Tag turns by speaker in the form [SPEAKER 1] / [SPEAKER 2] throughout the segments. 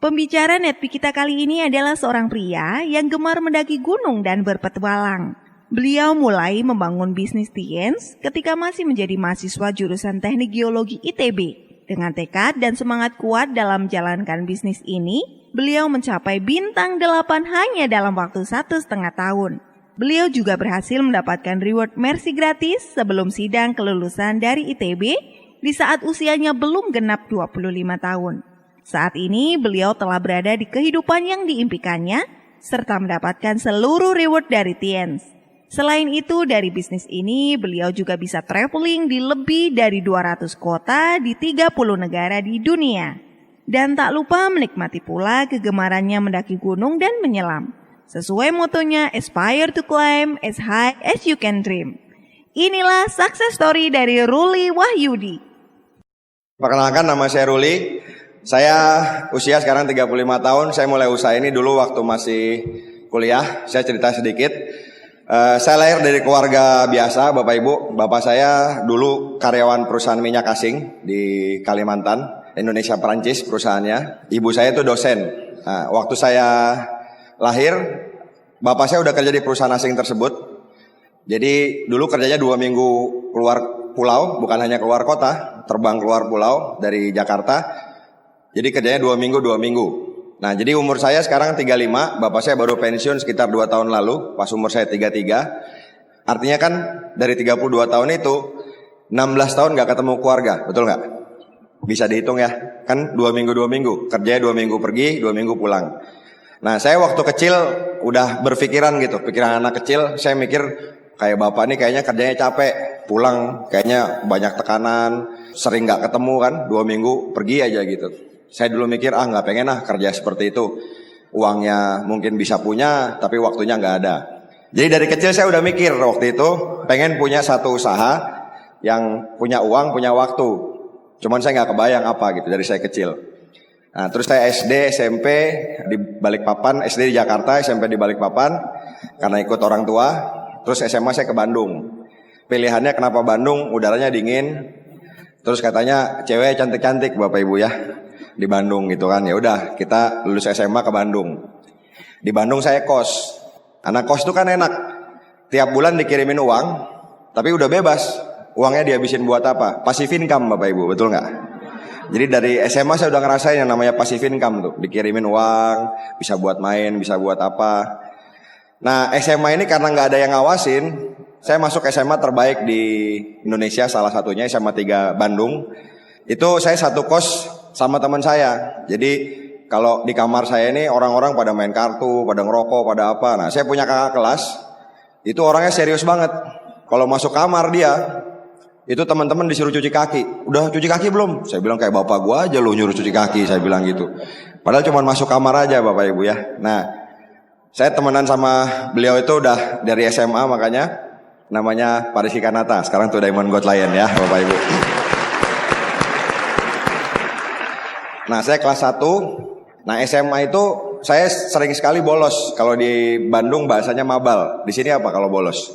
[SPEAKER 1] Pembicara Netpi kita kali ini adalah seorang pria yang gemar mendaki gunung dan berpetualang. Beliau mulai membangun bisnis Tiens ketika masih menjadi mahasiswa jurusan Teknik Geologi ITB. Dengan tekad dan semangat kuat dalam menjalankan bisnis ini, beliau mencapai bintang 8 hanya dalam waktu 1,5 tahun. Beliau juga berhasil mendapatkan reward mercy gratis sebelum sidang kelulusan dari ITB di saat usianya belum genap 25 tahun. Saat ini beliau telah berada di kehidupan yang diimpikannya serta mendapatkan seluruh reward dari Tiens. Selain itu, dari bisnis ini beliau juga bisa traveling di lebih dari 200 kota di 30 negara di dunia. Dan tak lupa menikmati pula kegemarannya mendaki gunung dan menyelam. Sesuai motonya, aspire to climb as high as you can dream. Inilah success story dari Ruli Wahyudi.
[SPEAKER 2] Perkenalkan, nama saya Ruli. Saya usia sekarang 35 tahun. Saya mulai usaha ini dulu waktu masih kuliah. Saya cerita sedikit. Saya lahir dari keluarga biasa, Bapak Ibu. Bapak saya dulu karyawan perusahaan minyak asing di Kalimantan, Indonesia Perancis perusahaannya. Ibu saya itu dosen. Nah, waktu saya lahir, bapak saya udah kerja di perusahaan asing tersebut. Jadi dulu kerjanya 2 minggu keluar pulau, bukan hanya keluar kota, terbang keluar pulau dari Jakarta. Jadi kerjanya 2 minggu. Nah, jadi umur saya sekarang 35, bapak saya baru pensiun sekitar 2 tahun lalu, pas umur saya 33. Artinya kan dari 32 tahun itu, 16 tahun gak ketemu keluarga, betul gak? Bisa dihitung ya, kan 2 minggu, kerjanya 2 minggu pergi, 2 minggu pulang. Nah, saya waktu kecil udah berpikiran gitu, pikiran anak kecil, saya mikir kayak bapak nih kayaknya kerjanya capek, pulang kayaknya banyak tekanan, sering gak ketemu kan, 2 minggu pergi aja gitu. Saya dulu mikir, gak pengen kerja seperti itu. Uangnya mungkin bisa punya, tapi waktunya gak ada. Jadi dari kecil saya udah mikir waktu itu, pengen punya satu usaha yang punya uang, punya waktu. Cuman saya gak kebayang apa gitu dari saya kecil. Nah, terus saya SD, SMP di Balikpapan, SD di Jakarta, SMP di Balikpapan, karena ikut orang tua. Terus SMA saya ke Bandung. Pilihannya kenapa Bandung? Udaranya dingin. Terus katanya cewek cantik-cantik Bapak Ibu ya. Di Bandung gitu kan. Ya udah, kita lulus SMA ke Bandung. Di Bandung saya kos. Anak kos itu kan enak. Tiap bulan dikirimin uang, tapi udah bebas. Uangnya dihabisin buat apa? Passive income Bapak Ibu, betul nggak? Jadi dari SMA saya udah ngerasain yang namanya passive income tuh. Dikirimin uang, bisa buat main, bisa buat apa. Nah, SMA ini karena nggak ada yang ngawasin, saya masuk SMA terbaik di Indonesia, salah satunya SMA 3 Bandung. Itu saya satu kos sama teman saya. Jadi kalau di kamar saya ini orang-orang pada main kartu, pada ngerokok, pada apa. Nah, saya punya kakak kelas, itu orangnya serius banget. Kalau masuk kamar dia, itu teman-teman disuruh cuci kaki. Udah cuci kaki belum? Saya bilang kayak bapak gua aja lu nyuruh cuci kaki, saya bilang gitu. Padahal cuma masuk kamar aja Bapak Ibu ya. Nah, saya temenan sama beliau itu udah dari SMA, makanya namanya Parisi Kanata. Sekarang tuh Diamond God Lion ya Bapak Ibu. Nah, saya kelas 1. Nah, SMA itu saya sering sekali bolos. Kalau di Bandung bahasanya mabal. Di sini apa kalau bolos?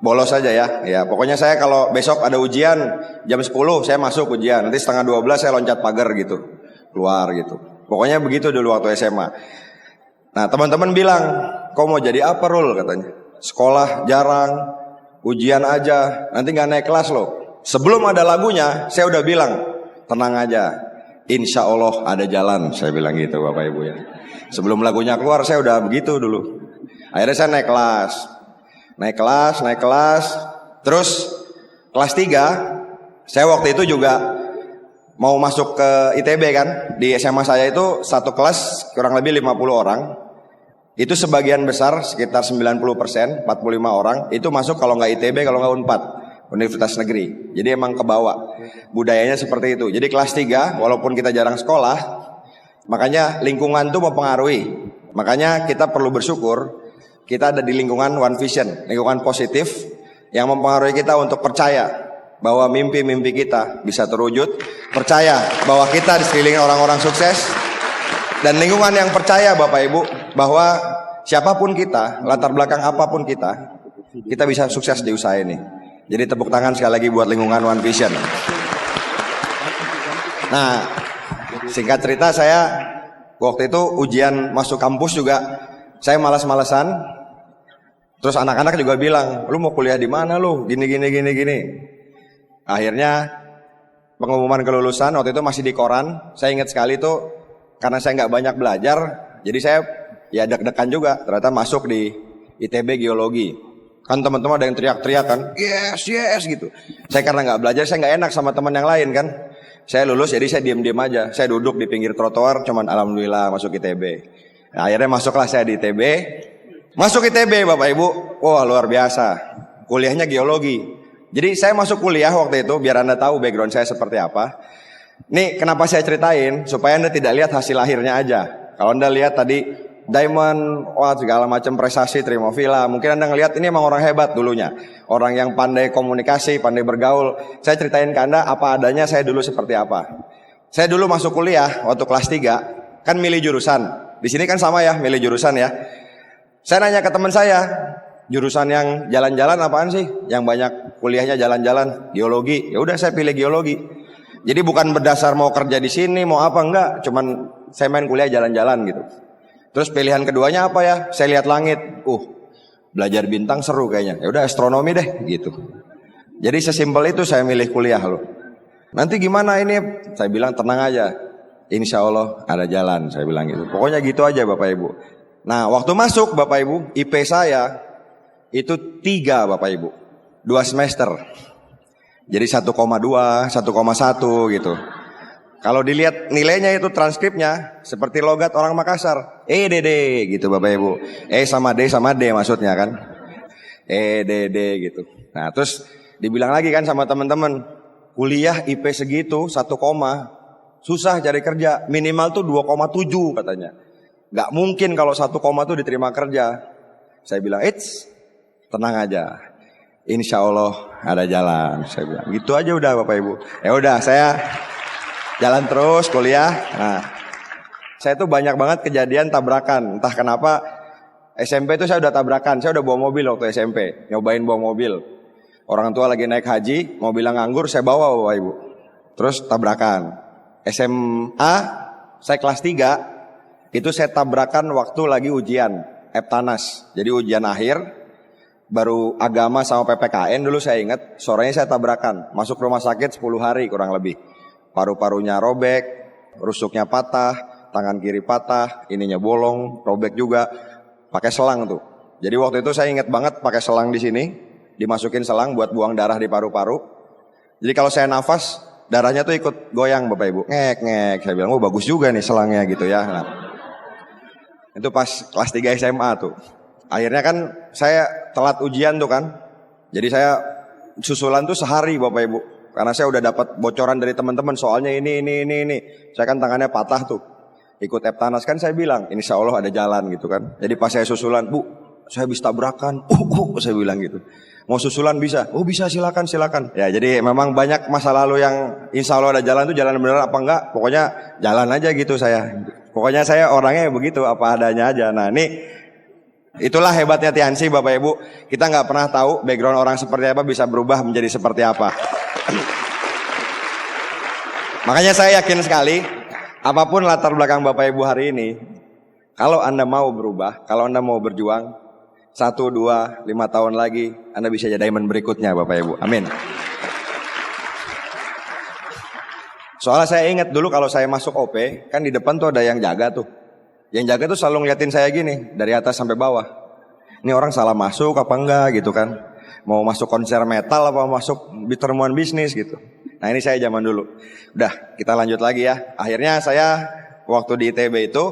[SPEAKER 2] Bolos aja ya. Ya, pokoknya saya kalau besok ada ujian jam 10 saya masuk ujian. Nanti setengah 12 saya loncat pagar gitu. Keluar gitu. Pokoknya begitu dulu waktu SMA. Nah, teman-teman bilang, "Kau mau jadi apa, Rul?" katanya. "Sekolah jarang, ujian aja, nanti gak naik kelas loh." Sebelum ada lagunya, saya udah bilang, "Tenang aja, insya Allah ada jalan." Saya bilang gitu Bapak Ibu ya. Sebelum lagunya keluar saya udah begitu dulu. Akhirnya saya naik kelas. Terus kelas 3, saya waktu itu juga mau masuk ke ITB kan. Di SMA saya itu satu kelas kurang lebih 50 orang. Itu sebagian besar sekitar 90%, 45 orang itu masuk kalau nggak ITB, kalau nggak Unpad, Universitas Negeri. Jadi emang kebawa budayanya seperti itu. Jadi kelas 3 walaupun kita jarang sekolah, makanya lingkungan tuh mempengaruhi. Makanya kita perlu bersyukur kita ada di lingkungan One Vision, lingkungan positif yang mempengaruhi kita untuk percaya bahwa mimpi-mimpi kita bisa terwujud, percaya bahwa kita diselilingi orang-orang sukses, dan lingkungan yang percaya Bapak Ibu bahwa siapapun kita, latar belakang apapun kita bisa sukses di usaha ini. Jadi tepuk tangan sekali lagi buat lingkungan One Vision. Nah, singkat cerita saya Waktu itu ujian masuk kampus juga saya malas-malesan. Terus anak-anak juga bilang, lu mau kuliah di mana lu? Gini. Akhirnya pengumuman kelulusan waktu itu masih di koran. Saya ingat sekali tuh karena saya nggak banyak belajar, jadi saya ya deg-degan juga. Ternyata masuk di ITB Geologi. Kan teman-teman ada yang teriak-teriak kan, yes gitu. Saya karena nggak belajar, saya nggak enak sama teman yang lain kan. Saya lulus jadi saya diem-diem aja. Saya duduk di pinggir trotoar, cuman alhamdulillah masuk ITB. Nah, akhirnya masuklah saya di ITB. Masuk ITB Bapak Ibu, wah luar biasa. Kuliahnya geologi. Jadi saya masuk kuliah waktu itu, biar Anda tahu background saya seperti apa. Nih kenapa saya ceritain, supaya Anda tidak lihat hasil akhirnya aja. Kalau Anda lihat tadi diamond, wah segala macam prestasi, terima villa. Mungkin Anda ngelihat ini emang orang hebat dulunya. Orang yang pandai komunikasi, pandai bergaul. Saya ceritain ke Anda apa adanya saya dulu seperti apa. Saya dulu masuk kuliah waktu kelas 3, kan milih jurusan. Di sini kan sama ya, milih jurusan ya. Saya nanya ke teman saya, jurusan yang jalan-jalan apaan sih? Yang banyak kuliahnya jalan-jalan, geologi. Ya udah saya pilih geologi. Jadi bukan berdasar mau kerja di sini, mau apa enggak, cuman saya main kuliah jalan-jalan gitu. Terus pilihan keduanya apa ya? Saya lihat langit. Belajar bintang seru kayaknya. Ya udah astronomi deh gitu. Jadi sesimpel itu saya milih kuliah loh. Nanti gimana ini? Saya bilang tenang aja. Insya Allah ada jalan, saya bilang gitu. Pokoknya gitu aja Bapak Ibu. Nah, waktu masuk Bapak Ibu, IP saya itu 3 Bapak Ibu. 2 semester. Jadi 1,2, 1,1 gitu. Kalau dilihat nilainya itu transkripnya seperti logat orang Makassar. Dede gitu Bapak Ibu. Sama D maksudnya kan. Dede gitu. Nah, terus dibilang lagi kan sama teman-teman, kuliah IP segitu 1, susah cari kerja. Minimal tuh 2,7 katanya. Gak mungkin kalau 1, tuh diterima kerja. Saya bilang, tenang aja. Insya Allah ada jalan. Saya bilang, gitu aja udah Bapak Ibu. Ya udah saya jalan terus kuliah. Nah, saya tuh banyak banget kejadian tabrakan. Entah kenapa SMP itu saya udah tabrakan. Saya udah bawa mobil waktu SMP. Nyobain bawa mobil. Orang tua lagi naik haji, mau bilang nganggur, saya bawa Bapak Ibu. Terus tabrakan. SMA, saya kelas 3. Itu saya tabrakan waktu lagi ujian Eptanas. Jadi ujian akhir, baru agama sama PPKN dulu saya ingat. Sorenya saya tabrakan, masuk rumah sakit 10 hari kurang lebih. Paru-parunya robek, rusuknya patah, tangan kiri patah, ininya bolong, robek juga. Pakai selang tuh. Jadi waktu itu saya ingat banget pakai selang di sini, dimasukin selang buat buang darah di paru-paru. Jadi kalau saya nafas, darahnya tuh ikut goyang Bapak Ibu. Ngek. Saya bilang, bagus juga nih selangnya gitu ya. Nah, itu pas kelas 3 SMA tuh. Akhirnya kan saya telat ujian tuh kan. Jadi saya susulan tuh sehari Bapak Ibu. Karena saya udah dapat bocoran dari teman-teman soalnya ini. Saya kan tangannya patah tuh. Ikut Eptanas kan saya bilang, insya Allah ada jalan gitu kan. Jadi pas saya susulan, Bu, saya habis tabrakan. Saya bilang gitu. Mau susulan bisa? Bisa silakan. Ya jadi memang banyak masa lalu yang insya Allah ada jalan tuh jalan bener apa enggak. Pokoknya jalan aja gitu saya. Pokoknya saya orangnya begitu apa adanya aja. Nah ini itulah hebatnya Tiansi Bapak Ibu. Kita nggak pernah tahu background orang seperti apa bisa berubah menjadi seperti apa. Makanya saya yakin sekali apapun latar belakang Bapak Ibu hari ini, kalau Anda mau berubah, kalau Anda mau berjuang, 1, 2, 5 tahun lagi Anda bisa jadi diamond berikutnya Bapak Ibu. Amin. Soalnya saya ingat dulu kalau saya masuk OP, kan di depan tuh ada yang jaga tuh. Yang jaga tuh selalu ngeliatin saya gini, dari atas sampai bawah. Ini orang salah masuk apa enggak gitu kan. Mau masuk konser metal apa masuk pertemuan bisnis gitu. Nah ini saya zaman dulu. Udah kita lanjut lagi ya. Akhirnya saya waktu di ITB itu,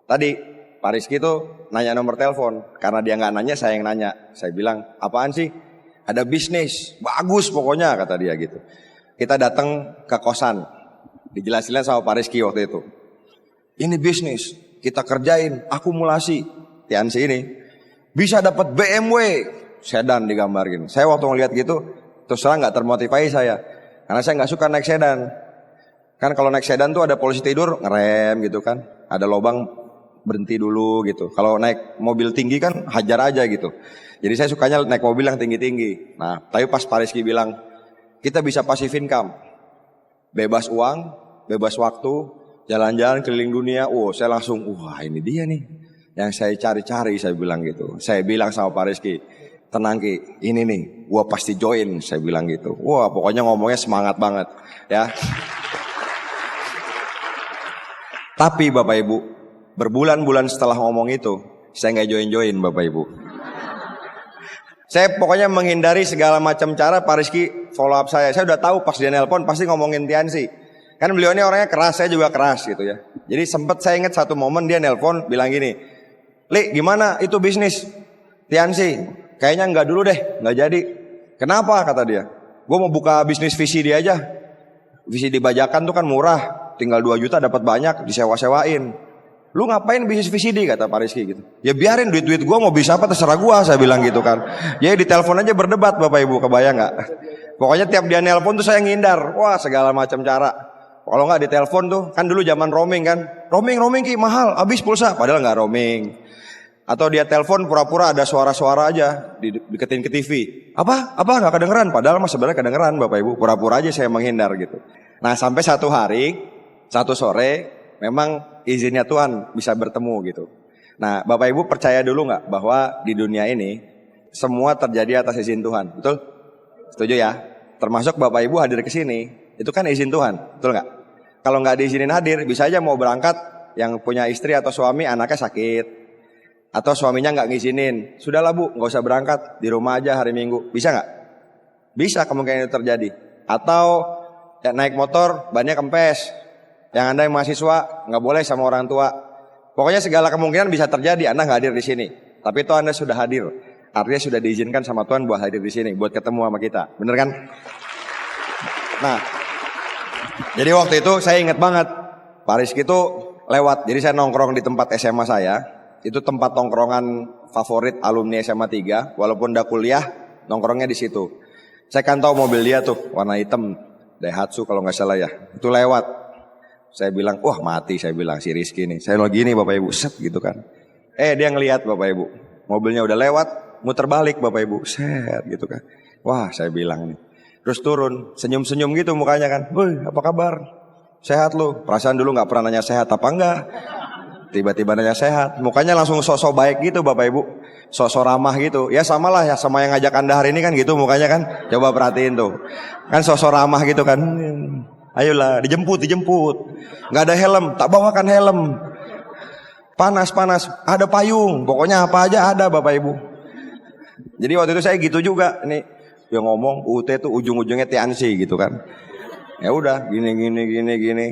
[SPEAKER 2] tadi Pak Rizky tuh nanya nomor telepon. Karena dia gak nanya, saya yang nanya. Saya bilang, apaan sih? Ada bisnis, bagus pokoknya kata dia gitu. Kita datang ke kosan, dijelasin sama Pak Rizky waktu itu. Ini bisnis, kita kerjain, akumulasi. Tiansi ini bisa dapat BMW sedan digambarin. Saya waktu ngeliat gitu, terus terang nggak termotivasi saya, karena saya nggak suka naik sedan. Kan kalau naik sedan tuh ada polisi tidur ngerem gitu kan, ada lubang berhenti dulu gitu. Kalau naik mobil tinggi kan hajar aja gitu. Jadi saya sukanya naik mobil yang tinggi-tinggi. Nah, tapi pas Pak Rizky bilang, kita bisa passive income, bebas uang, bebas waktu, jalan-jalan keliling dunia. Saya langsung, wah ini dia nih yang saya cari-cari, saya bilang gitu. Saya bilang sama Pak Rizky, tenang Ki, ini nih, gua pasti join, saya bilang gitu. Wah, pokoknya ngomongnya semangat banget, ya. Tapi Bapak Ibu, berbulan-bulan setelah ngomong itu, saya nggak join-join Bapak Ibu. Saya pokoknya menghindari segala macam cara Pak Rizky follow up saya. Saya udah tahu pas dia nelpon pasti ngomongin Tiansi. Kan beliau ini orangnya keras, saya juga keras gitu ya. Jadi sempat saya ingat satu momen dia nelpon bilang gini, Li gimana itu bisnis Tiansi? Kayaknya nggak dulu deh, nggak jadi. Kenapa kata dia? Gue mau buka bisnis VCD aja. VCD bajakan tuh kan murah, tinggal 2 juta dapat banyak, disewa-sewain. Lu ngapain bisnis VCD kata Pak Rizky gitu. Ya biarin duit-duit gue mau bisa apa terserah gue, saya bilang gitu kan. Ya di telepon aja berdebat Bapak Ibu, kebayang nggak? Pokoknya tiap dia nelpon tuh saya ngindar. Wah segala macam cara. Kalau nggak di telepon tuh, kan dulu zaman roaming kan. Roaming Ki mahal, habis pulsa. Padahal nggak roaming. Atau dia telepon pura-pura ada suara-suara aja, diketin ke TV. Apa nggak kedengeran? Padahal mas sebenarnya kedengeran Bapak Ibu. Pura-pura aja saya menghindar gitu. Nah sampai satu hari, satu sore, memang izinnya Tuhan bisa bertemu gitu. Nah Bapak Ibu percaya dulu nggak bahwa di dunia ini semua terjadi atas izin Tuhan, betul? Setuju ya? Termasuk Bapak Ibu hadir ke sini. Itu kan izin Tuhan, betul nggak? Kalau nggak diizinin hadir, bisa aja mau berangkat yang punya istri atau suami anaknya sakit, atau suaminya nggak ngizinin. Sudahlah Bu, nggak usah berangkat, di rumah aja hari Minggu. Bisa nggak? Bisa kemungkinan itu terjadi. Atau ya, naik motor, bannya kempes. Yang Anda yang mahasiswa nggak boleh sama orang tua. Pokoknya segala kemungkinan bisa terjadi. Anda nggak hadir di sini, tapi itu Anda sudah hadir. Artinya sudah diizinkan sama Tuhan buat hadir di sini, buat ketemu sama kita. Bener kan? Nah. Jadi waktu itu saya ingat banget Pak Rizky itu lewat. Jadi saya nongkrong di tempat SMA saya. Itu tempat nongkrongan favorit alumni SMA 3. Walaupun udah kuliah nongkrongnya di situ. Saya kan tahu mobil dia tuh warna hitam, Daihatsu kalau nggak salah ya. Itu lewat. Saya bilang wah mati, saya bilang si Rizky nih. Saya lagi nih Bapak Ibu set gitu kan. Dia ngelihat Bapak Ibu. Mobilnya udah lewat, muter balik Bapak Ibu set gitu kan. Wah saya bilang nih. Terus turun, senyum-senyum gitu mukanya kan. Woi, apa kabar? Sehat lu? Perasaan dulu gak pernah nanya sehat apa enggak. Tiba-tiba nanya sehat. Mukanya langsung sosok baik gitu Bapak Ibu. Sosok ramah gitu. Ya samalah ya sama yang ngajak Anda hari ini kan gitu mukanya kan. Coba perhatiin tuh. Kan sosok ramah gitu kan. Ayolah, dijemput. Gak ada helm, tak bawakan helm. Panas, ada payung. Pokoknya apa aja ada Bapak Ibu. Jadi waktu itu saya gitu juga nih. Dia ngomong UT tuh ujung-ujungnya Tiansi gitu kan. Ya udah gini.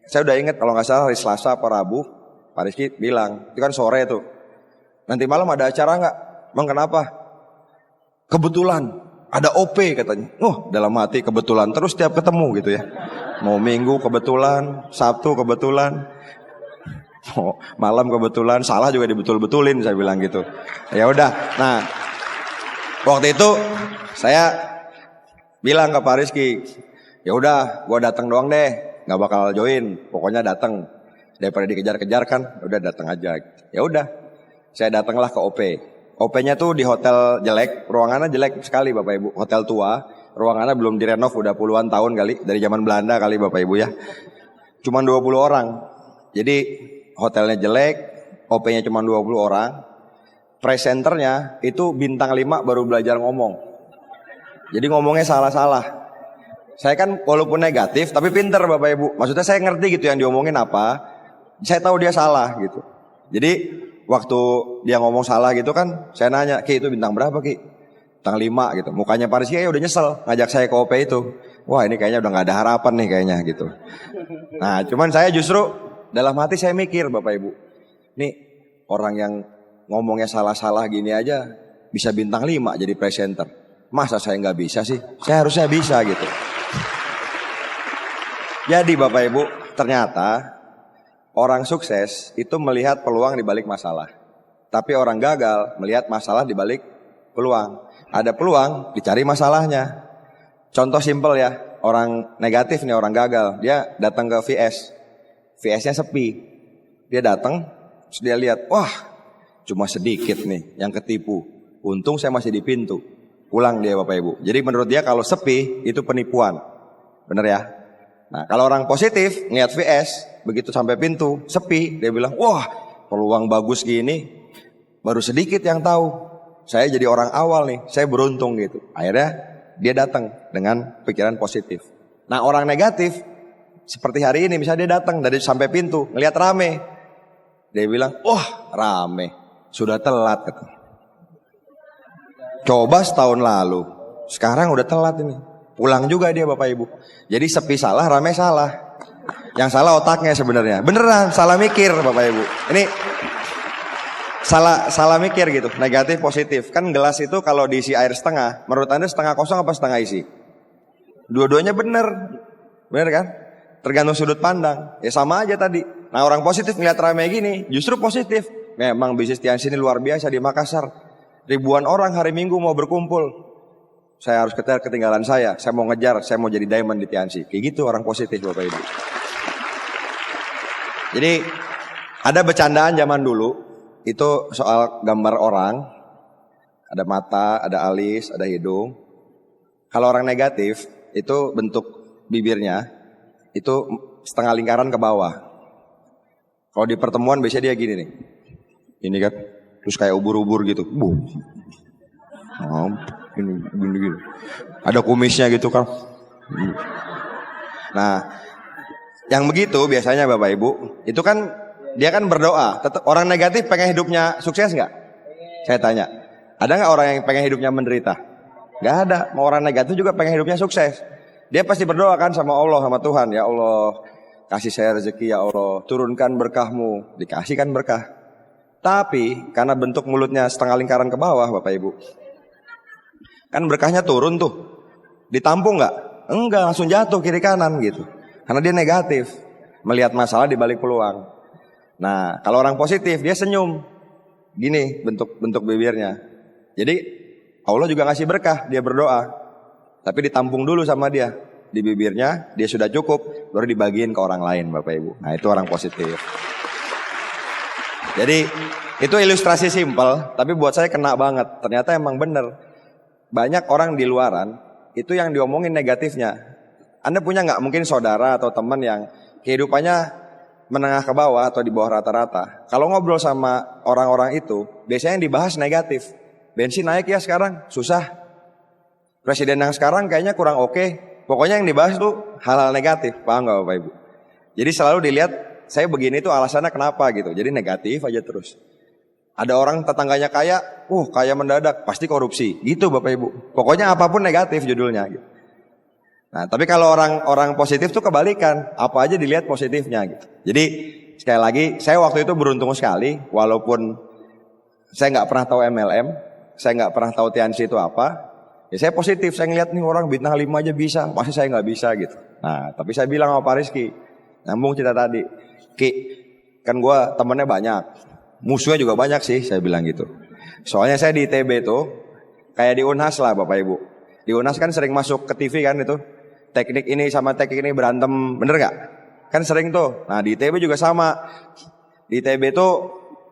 [SPEAKER 2] Saya udah inget kalau nggak salah hari Selasa apa Rabu, Pak Rizky bilang, itu kan sore tuh. Nanti malam ada acara nggak? Bang kenapa? Kebetulan ada OP katanya. Dalam hati kebetulan terus tiap ketemu gitu ya. Mau Minggu kebetulan, Sabtu kebetulan, mau malam kebetulan, salah juga dibetul-betulin saya bilang gitu. Ya udah. Nah, waktu itu saya bilang ke Pak Rizky, ya udah, gua datang doang deh, nggak bakal join, pokoknya datang. Daripada dikejar-kejar kan, udah datang aja. Ya udah, saya datanglah ke OP. OP-nya tuh di hotel jelek, ruangannya jelek sekali Bapak Ibu, hotel tua, ruangannya belum direnov udah puluhan tahun kali, dari zaman Belanda kali Bapak Ibu ya. Cuman 20 orang. Jadi hotelnya jelek, OP-nya cuma 20 orang. Presenternya itu bintang 5 baru belajar ngomong. Jadi ngomongnya salah-salah. Saya kan walaupun negatif tapi pinter Bapak Ibu. Maksudnya saya ngerti gitu yang diomongin apa. Saya tahu dia salah gitu. Jadi waktu dia ngomong salah gitu kan, saya nanya, Ki itu bintang berapa Ki? Bintang 5 gitu. Mukanya Pak Rizky udah nyesel ngajak saya ke OP itu. Wah ini kayaknya udah gak ada harapan nih kayaknya gitu. Nah cuman saya justru dalam hati saya mikir Bapak Ibu. Nih orang yang ngomongnya salah-salah gini aja bisa bintang 5 jadi presenter. Masa saya nggak bisa sih? Saya harusnya bisa gitu. Jadi Bapak Ibu, ternyata orang sukses itu melihat peluang di balik masalah. Tapi orang gagal melihat masalah di balik peluang. Ada peluang, dicari masalahnya. Contoh simpel ya, orang negatif nih, orang gagal. Dia datang ke VS. VS-nya sepi. Dia datang, terus dia lihat, wah cuma sedikit nih yang ketipu. Untung saya masih di pintu. Pulang dia Bapak Ibu. Jadi menurut dia kalau sepi itu penipuan. Bener ya? Nah kalau orang positif ngeliat VS, begitu sampai pintu, sepi. Dia bilang, wah peluang bagus gini, baru sedikit yang tahu. Saya jadi orang awal nih, saya beruntung gitu. Akhirnya dia datang dengan pikiran positif. Nah orang negatif, seperti hari ini misalnya dia datang dari sampai pintu, ngelihat rame. Dia bilang, wah rame, sudah telat. Coba setahun lalu, sekarang udah telat ini. Pulang juga dia Bapak Ibu. Jadi sepi salah, rame salah. Yang salah otaknya sebenarnya. Beneran salah mikir Bapak Ibu. Ini salah mikir gitu. Negatif positif. Kan gelas itu kalau diisi air setengah, menurut Anda setengah kosong apa setengah isi? Dua-duanya bener. Bener kan? Tergantung sudut pandang. Ya sama aja tadi. Nah orang positif ngeliat rame gini, justru positif. Memang bisnis Tiansi ini luar biasa di Makassar. Ribuan orang hari Minggu mau berkumpul. Saya harus ketinggalan saya mau ngejar, saya mau jadi diamond di Tiansi. Kayak gitu orang positif Bapak Ibu. Jadi ada bercandaan zaman dulu, itu soal gambar orang. Ada mata, ada alis, ada hidung. Kalau orang negatif, itu bentuk bibirnya, itu setengah lingkaran ke bawah. Kalau di pertemuan biasanya dia gini nih. Ini kan, terus kayak ubur-ubur gitu. Gini. Ada kumisnya gitu kan. Nah, yang begitu biasanya Bapak Ibu, itu kan dia kan berdoa. Orang negatif pengen hidupnya sukses nggak? Saya tanya, ada nggak orang yang pengen hidupnya menderita? Nggak ada. Mau orang negatif juga pengen hidupnya sukses. Dia pasti berdoa kan sama Allah, sama Tuhan. Ya Allah, kasih saya rezeki ya Allah, turunkan berkahmu. Dikasihkan berkah. Tapi karena bentuk mulutnya setengah lingkaran ke bawah Bapak Ibu, kan berkahnya turun tuh. Ditampung nggak? Enggak, langsung jatuh kiri kanan gitu. Karena dia negatif, melihat masalah di balik peluang. Nah, kalau orang positif dia senyum. Gini bentuk bibirnya. Jadi Allah juga ngasih berkah, dia berdoa. Tapi ditampung dulu sama dia. Di bibirnya dia sudah cukup, baru dibagiin ke orang lain Bapak Ibu. Nah, itu orang positif. Jadi itu ilustrasi simpel, tapi buat saya kena banget. Ternyata emang bener. Banyak orang di luaran itu yang diomongin negatifnya. Anda punya nggak mungkin saudara atau teman yang kehidupannya menengah ke bawah atau di bawah rata-rata? Kalau ngobrol sama orang-orang itu, biasanya yang dibahas negatif. Bensin naik ya sekarang, susah. Presiden yang sekarang kayaknya kurang oke. Pokoknya yang dibahas tuh hal-hal negatif, paham nggak Bapak Ibu? Jadi selalu dilihat saya begini tuh alasannya kenapa gitu. Jadi negatif aja terus. Ada orang tetangganya kaya, kaya mendadak, pasti korupsi. Gitu Bapak Ibu. Pokoknya apapun negatif judulnya gitu. Nah, tapi kalau orang positif tuh kebalikan, apa aja dilihat positifnya gitu. Jadi sekali lagi, saya waktu itu beruntung sekali, walaupun saya nggak pernah tahu MLM, saya nggak pernah tahu Tiansi itu apa. Ya saya positif, saya ngeliat nih orang bintang 5 aja bisa, pasti saya nggak bisa gitu. Nah, tapi saya bilang sama Pak Rizky, nyambung cerita tadi, Ki, kan gue temennya banyak, musuhnya juga banyak sih, saya bilang gitu. Soalnya saya di ITB tuh, kayak di Unhas lah Bapak Ibu. Di Unhas kan sering masuk ke TV kan itu, teknik ini sama teknik ini berantem, bener gak? Kan sering tuh. Nah di ITB juga sama. Di ITB tuh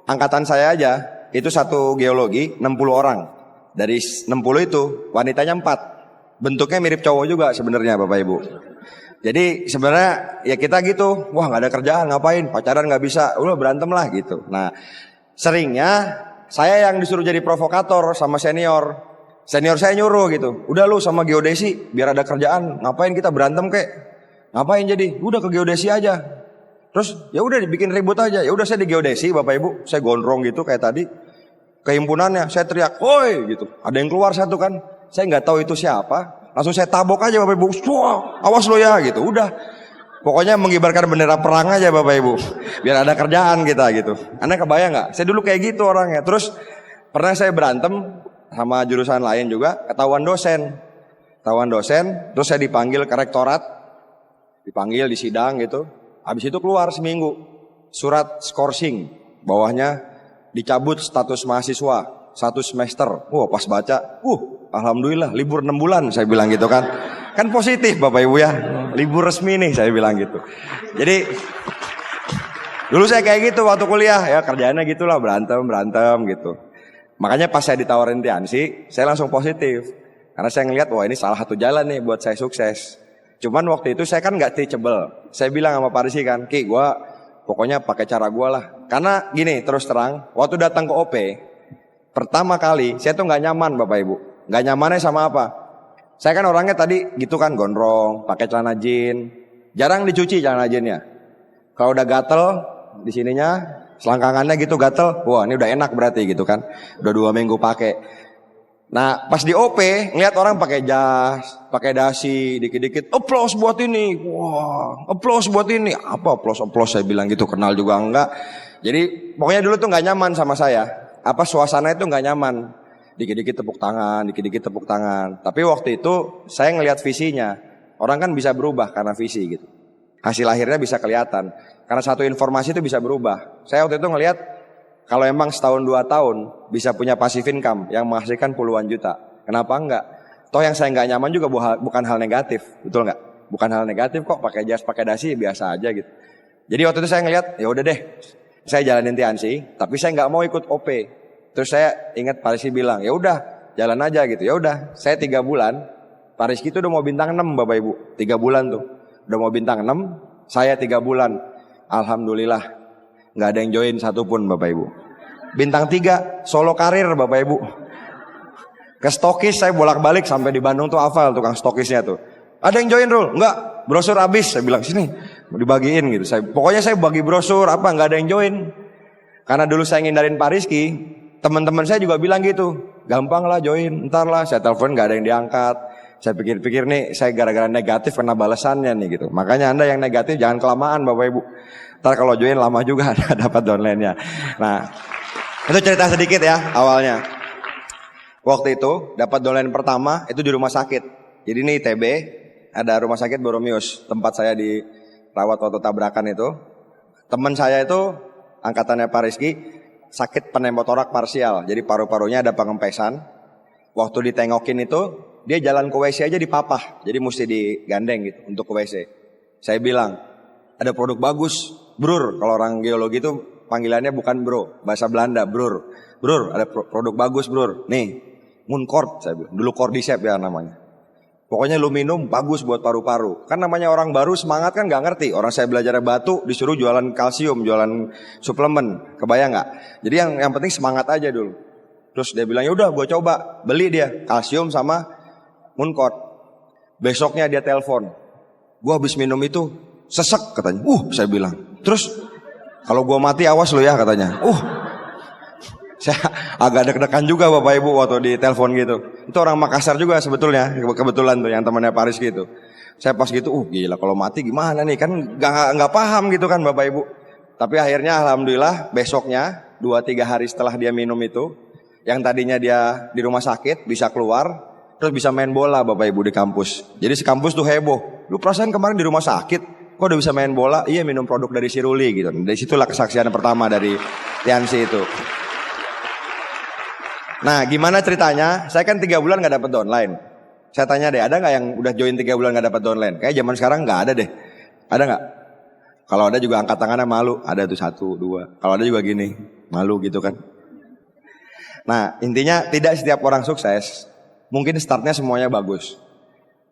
[SPEAKER 2] angkatan saya aja, itu satu geologi 60 orang. Dari 60 itu wanitanya 4. Bentuknya mirip cowok juga sebenarnya Bapak Ibu. Jadi sebenarnya ya kita gitu, wah nggak ada kerjaan ngapain, pacaran nggak bisa, udah berantem lah gitu. Nah seringnya saya yang disuruh jadi provokator sama senior saya nyuruh gitu, udah lu sama geodesi biar ada kerjaan, ngapain kita berantem kek, ngapain jadi, udah ke geodesi aja. Terus ya udah dibikin ribut aja, ya udah saya di geodesi Bapak Ibu, saya gondrong gitu kayak tadi. Kehimpunannya saya teriak, woi gitu. Ada yang keluar satu kan, saya nggak tahu itu siapa. Langsung saya tabok aja Bapak Ibu, awas lo ya gitu. Udah, pokoknya mengibarkan bendera perang aja Bapak Ibu, biar ada kerjaan kita gitu. Anda kebayang nggak? Saya dulu kayak gitu orangnya. Terus pernah saya berantem sama jurusan lain juga, ketahuan dosen. Terus saya dipanggil ke rektorat, dipanggil di sidang gitu. Habis itu keluar seminggu surat skorsing, bawahnya dicabut status mahasiswa 1 semester. Pas baca, alhamdulillah libur 6 bulan saya bilang gitu kan. Kan positif Bapak Ibu ya, libur resmi nih saya bilang gitu. Jadi dulu saya kayak gitu waktu kuliah ya, kerjaannya gitulah, berantem gitu. Makanya pas saya ditawarin Tiansi, saya langsung positif. Karena saya ngelihat, wah ini salah satu jalan nih buat saya sukses. Cuman waktu itu saya kan nggak teachable. Saya bilang sama Pak Rizky kan, Ki, gue pokoknya pakai cara gue lah. Karena gini, terus terang, waktu datang ke OP, pertama kali saya tuh nggak nyaman Bapak Ibu. Nggak nyamannya sama apa? Saya kan orangnya tadi gitu kan, gondrong, pakai celana jean, jarang dicuci celana jeannya. Kalau udah gatel di sininya, selangkangannya gitu gatel, wah ini udah enak berarti gitu kan. Udah 2 minggu pakai. Nah pas di OP ngeliat orang pakai jas, pakai dasi, dikit-dikit applause buat ini, wah applause buat ini, apa applause saya bilang gitu, kenal juga enggak. Jadi pokoknya dulu tuh nggak nyaman sama saya, apa suasana itu nggak nyaman, dikit-dikit tepuk tangan, dikit-dikit tepuk tangan. Tapi waktu itu saya ngeliat visinya, orang kan bisa berubah karena visi gitu, hasil akhirnya bisa kelihatan, karena satu informasi itu bisa berubah. Saya waktu itu ngeliat kalau emang setahun 2 tahun bisa punya passive income yang menghasilkan puluhan juta, kenapa enggak? Toh yang saya nggak nyaman juga bukan hal negatif, betul nggak? Bukan hal negatif kok, pakai jas, pakai dasi biasa aja gitu. Jadi waktu itu saya ngelihat, ya udah deh, saya jalanin Tiansi, tapi saya nggak mau ikut OP. Terus saya ingat Pak Rizky bilang, ya udah jalan aja gitu. Ya udah, saya 3 bulan, Pak Rizky itu udah mau bintang 6 Bapak Ibu, 3 bulan tuh, udah mau bintang 6, saya 3 bulan, alhamdulillah. Nggak ada yang join satupun Bapak Ibu. Bintang 3 solo karir Bapak Ibu. Ke stokis saya bolak-balik sampai di Bandung tuh hafal tukang stokisnya tuh. Ada yang join Rul? Enggak, brosur habis. Saya bilang sini mau dibagiin gitu. Pokoknya saya bagi brosur apa, nggak ada yang join. Karena dulu saya ngindarin Pak Rizky, teman-teman saya juga bilang gitu. Gampang lah join, ntar lah. Saya telepon nggak ada yang diangkat. Saya pikir-pikir nih saya gara-gara negatif kena balasannya nih gitu. Makanya Anda yang negatif jangan kelamaan Bapak Ibu. Ntar kalau join lama juga dapat downline-nya. Nah, itu cerita sedikit ya awalnya. Waktu itu dapat downline pertama itu di rumah sakit. Jadi ini ITB, ada rumah sakit Boromius, tempat saya dirawat waktu tabrakan itu. Teman saya itu angkatannya Pak Rizky sakit pneumotorak parsial. Jadi paru-parunya ada pengempesan. Waktu ditengokin itu dia jalan ke WC aja dipapah. Jadi mesti digandeng gitu untuk ke WC. Saya bilang, ada produk bagus, brur. Kalau orang geologi itu panggilannya bukan bro, bahasa Belanda, brur. Brur, ada produk bagus brur. Nih, Mooncort saya bilang. Dulu Cordyceps ya namanya. Pokoknya lu minum bagus buat paru-paru. Kan namanya orang baru semangat kan nggak ngerti. Orang saya belajar batu disuruh jualan kalsium, jualan suplemen. Kebayang nggak? Jadi yang penting semangat aja dulu. Terus dia bilang, yaudah gue coba. Beli dia kalsium sama Mooncort. Besoknya dia telepon. Gue habis minum itu sesek katanya. Saya bilang. Terus kalau gue mati awas lo ya katanya. Saya agak deg-degan juga Bapak Ibu waktu di telepon gitu. Itu orang Makassar juga sebetulnya, kebetulan tuh yang temannya Paris gitu. Saya pas gitu, gila kalau mati gimana nih, kan nggak paham gitu kan Bapak Ibu. Tapi akhirnya alhamdulillah besoknya 2-3 hari setelah dia minum itu, yang tadinya dia di rumah sakit bisa keluar, terus bisa main bola Bapak Ibu di kampus. Jadi sekampus tuh heboh. Lu perasaan kemarin di rumah sakit, kok udah bisa main bola? Iya minum produk dari si Ruli gitu. Dari situlah kesaksian pertama dari Tiansi itu. Nah gimana ceritanya, saya kan 3 bulan gak dapet downline. Saya tanya deh, ada gak yang udah join 3 bulan gak dapet downline? Kayak zaman sekarang gak ada deh. Ada gak? Kalau ada juga angkat tangannya malu. Ada tuh 1, 2. Kalau ada juga gini, malu gitu kan. Nah intinya tidak setiap orang sukses mungkin startnya semuanya bagus.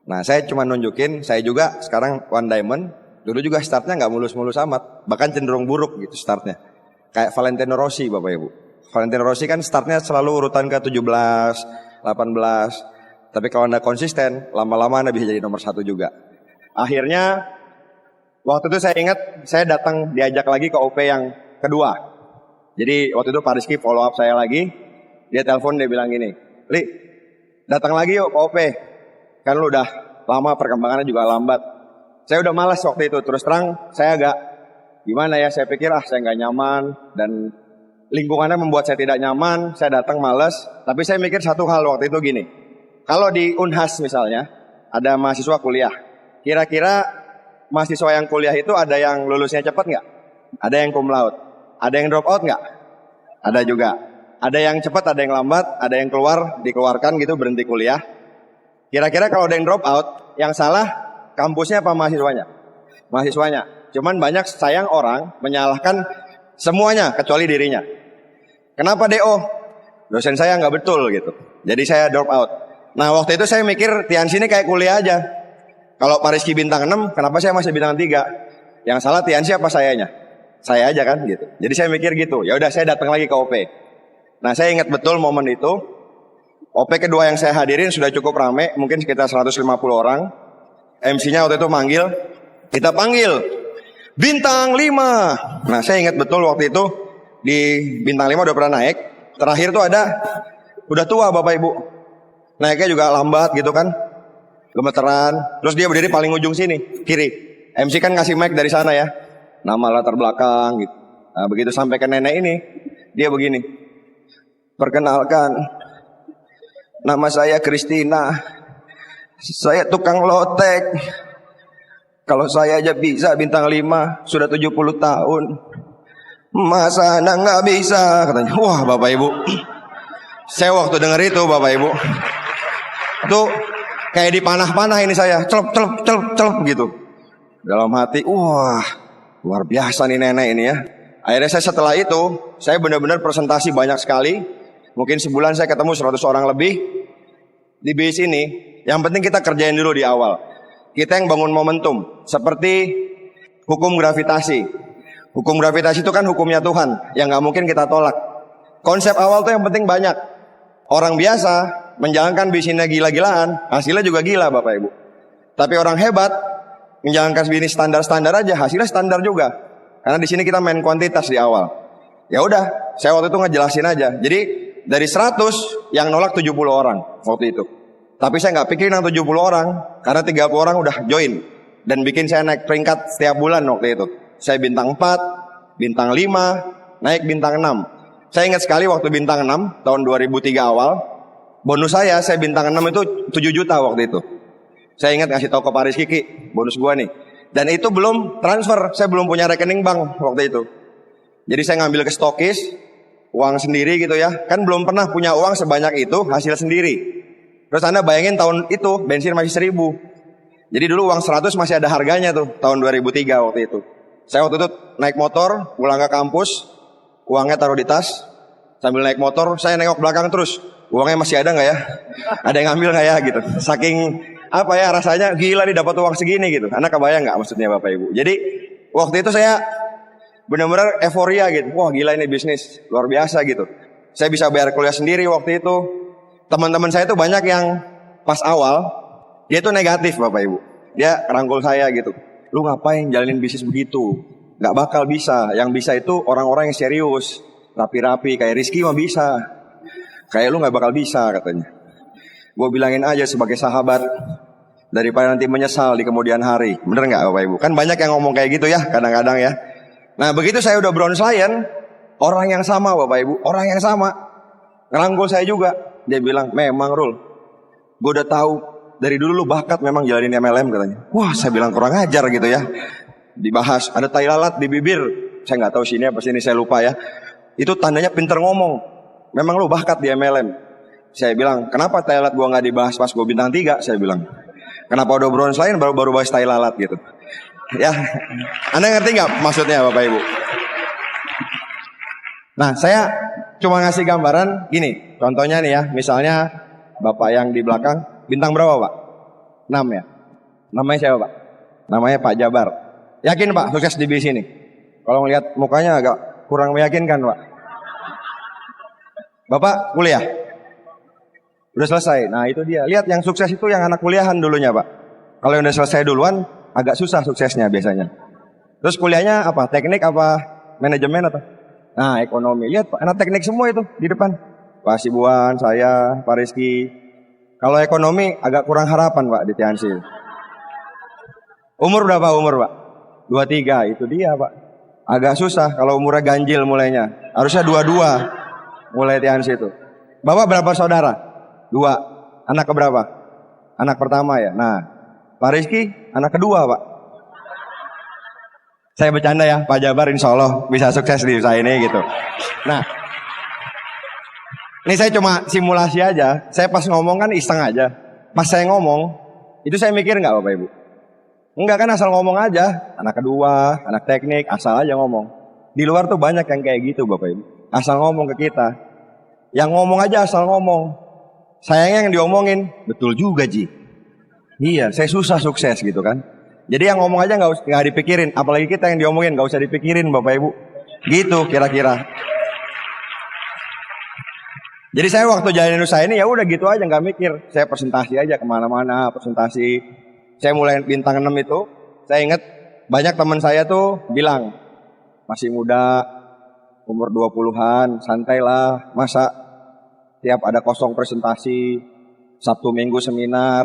[SPEAKER 2] Nah saya cuma nunjukin, saya juga sekarang One Diamond. Dulu juga startnya gak mulus-mulus amat. Bahkan cenderung buruk gitu startnya. Kayak Valentino Rossi Bapak Ibu. Valentino Rossi kan startnya selalu urutan ke 17, 18. Tapi kalau Anda konsisten, lama-lama Anda bisa jadi nomor 1 juga. Akhirnya, waktu itu saya ingat, saya datang diajak lagi ke OP yang kedua. Jadi waktu itu Pak Rizky follow up saya lagi. Dia telepon, dia bilang gini, Li, datang lagi yuk ke OP. Kan lu udah lama, perkembangannya juga lambat. Saya udah malas waktu itu, terus terang saya agak, gimana ya, saya pikir saya nggak nyaman dan lingkungannya membuat saya tidak nyaman, saya datang malas. Tapi saya mikir satu hal waktu itu gini, kalau di Unhas misalnya, ada mahasiswa kuliah, kira-kira mahasiswa yang kuliah itu ada yang lulusnya cepat nggak? Ada yang cum laude? Ada yang drop out nggak? Ada juga. Ada yang cepat, ada yang lambat, ada yang dikeluarkan gitu, berhenti kuliah. Kira-kira kalau ada yang drop out, yang salah kampusnya apa mahasiswanya? Mahasiswanya. Cuman banyak sayang orang menyalahkan semuanya kecuali dirinya. Kenapa DO? Dosen saya nggak betul gitu. Jadi saya drop out. Nah waktu itu saya mikir Tiansi ini kayak kuliah aja. Kalau Pak Rizky bintang 6, kenapa saya masih bintang 3? Yang salah Tiansi apa sayanya? Saya aja kan gitu. Jadi saya mikir gitu. Ya udah saya datang lagi ke OP. Nah, saya ingat betul momen itu. OP kedua yang saya hadirin sudah cukup rame, mungkin sekitar 150 orang. MC-nya waktu itu manggil, kita panggil bintang 5. Nah, saya ingat betul waktu itu di bintang 5 udah pernah naik. Terakhir tuh ada udah tua Bapak Ibu. Naiknya juga lambat gitu kan. Gemeteran. Terus dia berdiri paling ujung sini, kiri. MC kan ngasih mic dari sana ya. Nama latar belakang gitu. Nah, begitu sampai ke nenek ini, dia begini. Perkenalkan, nama saya Kristina. Saya tukang lotek. Kalau saya aja bisa bintang 5, sudah 70 tahun. Masa anak nggak bisa? Katanya. Wah Bapak Ibu. Saya waktu dengar itu Bapak Ibu, itu kayak dipanah-panah ini saya. Celup gitu. Dalam hati, wah luar biasa nih nenek ini ya. Akhirnya saya setelah itu, saya benar-benar presentasi banyak sekali. Mungkin sebulan saya ketemu 100 orang lebih. Di bis ini, yang penting kita kerjain dulu di awal. Kita yang bangun momentum. Seperti hukum gravitasi. Hukum gravitasi itu kan hukumnya Tuhan, yang gak mungkin kita tolak. Konsep awal tuh yang penting banyak. Orang biasa menjalankan bisnisnya gila-gilaan, hasilnya juga gila Bapak Ibu. Tapi orang hebat menjalankan bisnis standar-standar aja, hasilnya standar juga. Karena di sini kita main kuantitas di awal. Ya udah, saya waktu itu ngejelasin aja. Jadi dari 100 yang nolak 70 orang waktu itu. Tapi saya nggak pikirin yang 70 orang, karena 30 orang udah join dan bikin saya naik peringkat setiap bulan waktu itu. Saya bintang 4, bintang 5, naik bintang 6. Saya ingat sekali waktu bintang 6 tahun 2003 awal, bonus saya bintang 6 itu 7 juta waktu itu. Saya ingat ngasih tahu ke Pak Rizky, bonus gua nih. Dan itu belum transfer, saya belum punya rekening bank waktu itu. Jadi saya ngambil ke stokis, uang sendiri gitu ya. Kan belum pernah punya uang sebanyak itu, hasil sendiri. Terus Anda bayangin tahun itu bensin masih 1000. Jadi dulu uang 100 masih ada harganya tuh, tahun 2003 waktu itu. Saya waktu itu naik motor, pulang ke kampus, uangnya taruh di tas. Sambil naik motor, saya nengok belakang terus. Uangnya masih ada nggak ya? Ada yang ngambil nggak ya gitu. Saking apa ya rasanya gila nih dapat uang segini gitu. Anda kebayang nggak maksudnya Bapak Ibu? Jadi waktu itu saya benar-benar euforia gitu. Wah gila ini bisnis luar biasa gitu. Saya bisa bayar kuliah sendiri waktu itu. Teman-teman saya tuh banyak yang pas awal dia tuh negatif Bapak Ibu. Dia rangkul saya gitu. Lu ngapain jalanin bisnis begitu? Gak bakal bisa. Yang bisa itu orang-orang yang serius, rapi-rapi. Kayak Rizky mah bisa. Kayak lu gak bakal bisa katanya. Gue bilangin aja sebagai sahabat, daripada nanti menyesal di kemudian hari. Bener gak Bapak Ibu? Kan banyak yang ngomong kayak gitu ya kadang-kadang ya. Nah begitu saya udah bronze lion, orang yang sama Bapak Ibu, orang yang sama ngerangkul saya juga. Dia bilang, memang Rul, gue udah tahu dari dulu lu bakat memang jalanin MLM katanya. Wah saya bilang kurang ajar gitu ya. Dibahas, ada tai lalat di bibir. Saya gak tahu sini apa sini, saya lupa ya. Itu tandanya pinter ngomong. Memang lu bakat di MLM. Saya bilang, kenapa tai lalat gue gak dibahas pas gue bintang 3? Saya bilang, kenapa udah bronze lion baru bahas tai lalat gitu. Ya, Anda ngerti gak maksudnya Bapak Ibu? Nah saya cuma ngasih gambaran gini. Contohnya nih ya, misalnya Bapak yang di belakang, bintang berapa Pak? 6 ya? Namanya siapa Pak? Namanya Pak Jabar. Yakin Pak sukses di bisnis ini? Kalau ngelihat mukanya agak kurang meyakinkan Pak. Bapak kuliah? Udah selesai. Nah itu dia. Lihat yang sukses itu yang anak kuliahan dulunya Pak. Kalau yang udah selesai duluan agak susah suksesnya biasanya. Terus kuliahnya apa? Teknik apa manajemen atau? Nah ekonomi. Lihat Pak, anak teknik semua itu di depan. Pak Sibuan, saya, Pak Rizky. Kalau ekonomi agak kurang harapan Pak di Tiansi. Umur berapa umur Pak? 23, itu dia Pak. Agak susah kalau umurnya ganjil mulainya. Harusnya 22 mulai Tiansi itu. Bapak berapa saudara? 2. Anak keberapa? Anak pertama ya. Nah, Pak Rizky anak kedua Pak. Saya bercanda ya, Pak Jabar insya Allah bisa sukses di usaha ini gitu. Nah, ini saya cuma simulasi aja. Saya pas ngomong kan iseng aja. Pas saya ngomong, itu saya mikir nggak Bapak Ibu? Enggak kan asal ngomong aja. Anak kedua, anak teknik, asal aja ngomong. Di luar tuh banyak yang kayak gitu Bapak Ibu. Asal ngomong ke kita. Yang ngomong aja asal ngomong. Sayangnya yang diomongin, betul juga Ji. Iya, saya susah sukses gitu kan. Jadi yang ngomong aja nggak dipikirin, apalagi kita yang diomongin nggak usah dipikirin Bapak Ibu. Gitu kira-kira. Jadi saya waktu jalanin usaha ini ya udah gitu aja nggak mikir. Saya presentasi aja kemana-mana, presentasi. Saya mulai bintang 6 itu, saya ingat banyak teman saya tuh bilang, masih muda, umur 20-an, santai lah, masa tiap ada kosong presentasi, Sabtu Minggu seminar,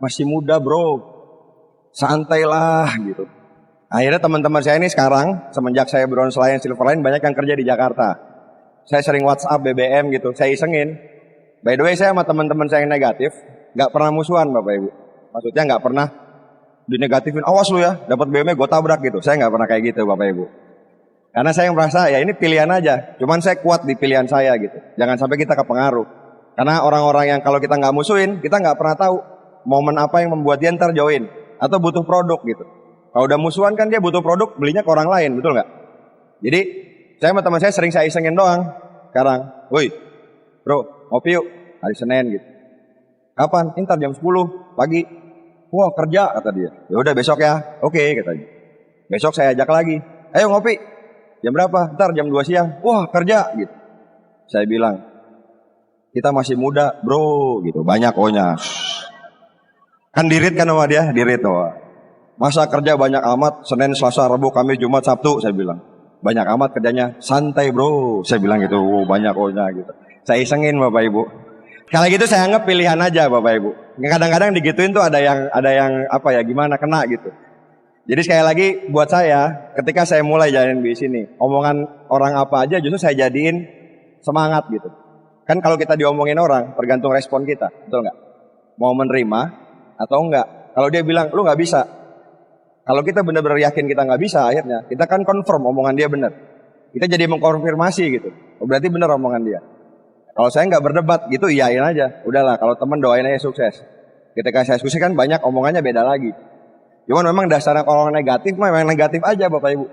[SPEAKER 2] masih muda bro, santai lah gitu. Akhirnya teman-teman saya ini sekarang, semenjak saya bronze line, silver line, banyak yang kerja di Jakarta. Saya sering WhatsApp, BBM gitu, saya isengin. By the way, saya sama teman-teman saya yang negatif, nggak pernah musuhan Bapak Ibu. Maksudnya nggak pernah dinegatifin, awas lu ya, dapat BBM gue tabrak gitu. Saya nggak pernah kayak gitu Bapak Ibu. Karena saya merasa ya ini pilihan aja, cuman saya kuat di pilihan saya gitu. Jangan sampai kita kepengaruh. Karena orang-orang yang kalau kita nggak musuhin, kita nggak pernah tahu momen apa yang membuat dia ntar join atau butuh produk gitu. Kalau udah musuhan kan dia butuh produk, belinya ke orang lain, betul nggak? Jadi saya sama teman saya sering saya isengin doang. Sekarang, woi bro, ngopi yuk hari Senin gitu. Kapan? Ntar jam 10 pagi. Wah kerja kata dia. Ya udah besok ya. Oke katanya. Besok saya ajak lagi. Ayo ngopi. Jam berapa? Ntar jam 2 siang. Wah kerja gitu. Saya bilang, kita masih muda bro gitu. Banyak ohnya. Kan dirit kan sama dia, dirit oh. Masa kerja banyak amat, Senin, Selasa, Rabu, Kamis, Jumat, Sabtu, saya bilang. Banyak amat kerjanya, santai bro, saya bilang gitu, banyak ohnya gitu. Saya isengin Bapak Ibu. Kalau gitu saya anggap pilihan aja Bapak Ibu. Kadang-kadang digituin tuh ada yang apa ya, gimana kena gitu. Jadi sekali lagi buat saya, ketika saya mulai jalanin bisnis ini, omongan orang apa aja justru saya jadiin semangat gitu. Kan kalau kita diomongin orang, tergantung respon kita, betul nggak? Mau menerima atau enggak? Kalau dia bilang, lu nggak bisa. Kalau kita benar-benar yakin kita nggak bisa, akhirnya kita kan confirm omongan dia benar. Kita jadi mengkonfirmasi gitu. Oh, berarti benar omongan dia. Kalau saya nggak berdebat gitu, iyain aja. Udahlah, kalau teman doain aja sukses. Ketika saya sukses kan banyak omongannya beda lagi. Cuman memang dasarnya kalau orang negatif, memang negatif aja Bapak Ibu.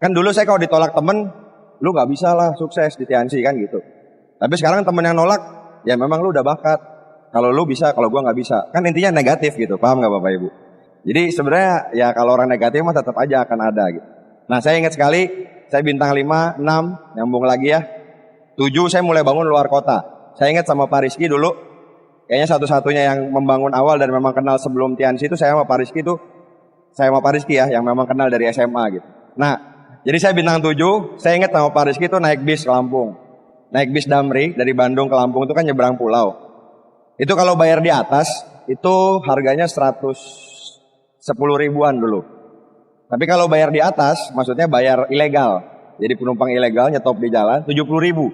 [SPEAKER 2] Kan dulu saya kalau ditolak temen, lu nggak bisa lah sukses di TNC kan gitu. Tapi sekarang temen yang nolak, ya memang lu udah bakat. Kalau lu bisa, kalau gua nggak bisa. Kan intinya negatif gitu, paham nggak Bapak Ibu? Jadi sebenarnya ya kalau orang negatif mah tetap aja akan ada gitu. Nah saya ingat sekali, saya bintang 5, 6, nyambung lagi ya. 7 saya mulai bangun luar kota. Saya ingat sama Pak Rizky dulu, kayaknya satu-satunya yang membangun awal dan memang kenal sebelum TNC itu saya sama Pak Rizky itu. Saya sama Pak Rizky ya, yang memang kenal dari SMA gitu. Nah, jadi saya bintang 7, saya ingat sama Pak Rizky itu naik bis ke Lampung. Naik bis Damri dari Bandung ke Lampung itu kan nyebrang pulau. Itu kalau bayar di atas, itu harganya 110 ribuan dulu. Tapi kalau bayar di atas, maksudnya bayar ilegal. Jadi penumpang ilegal nyetop di jalan 70 ribu.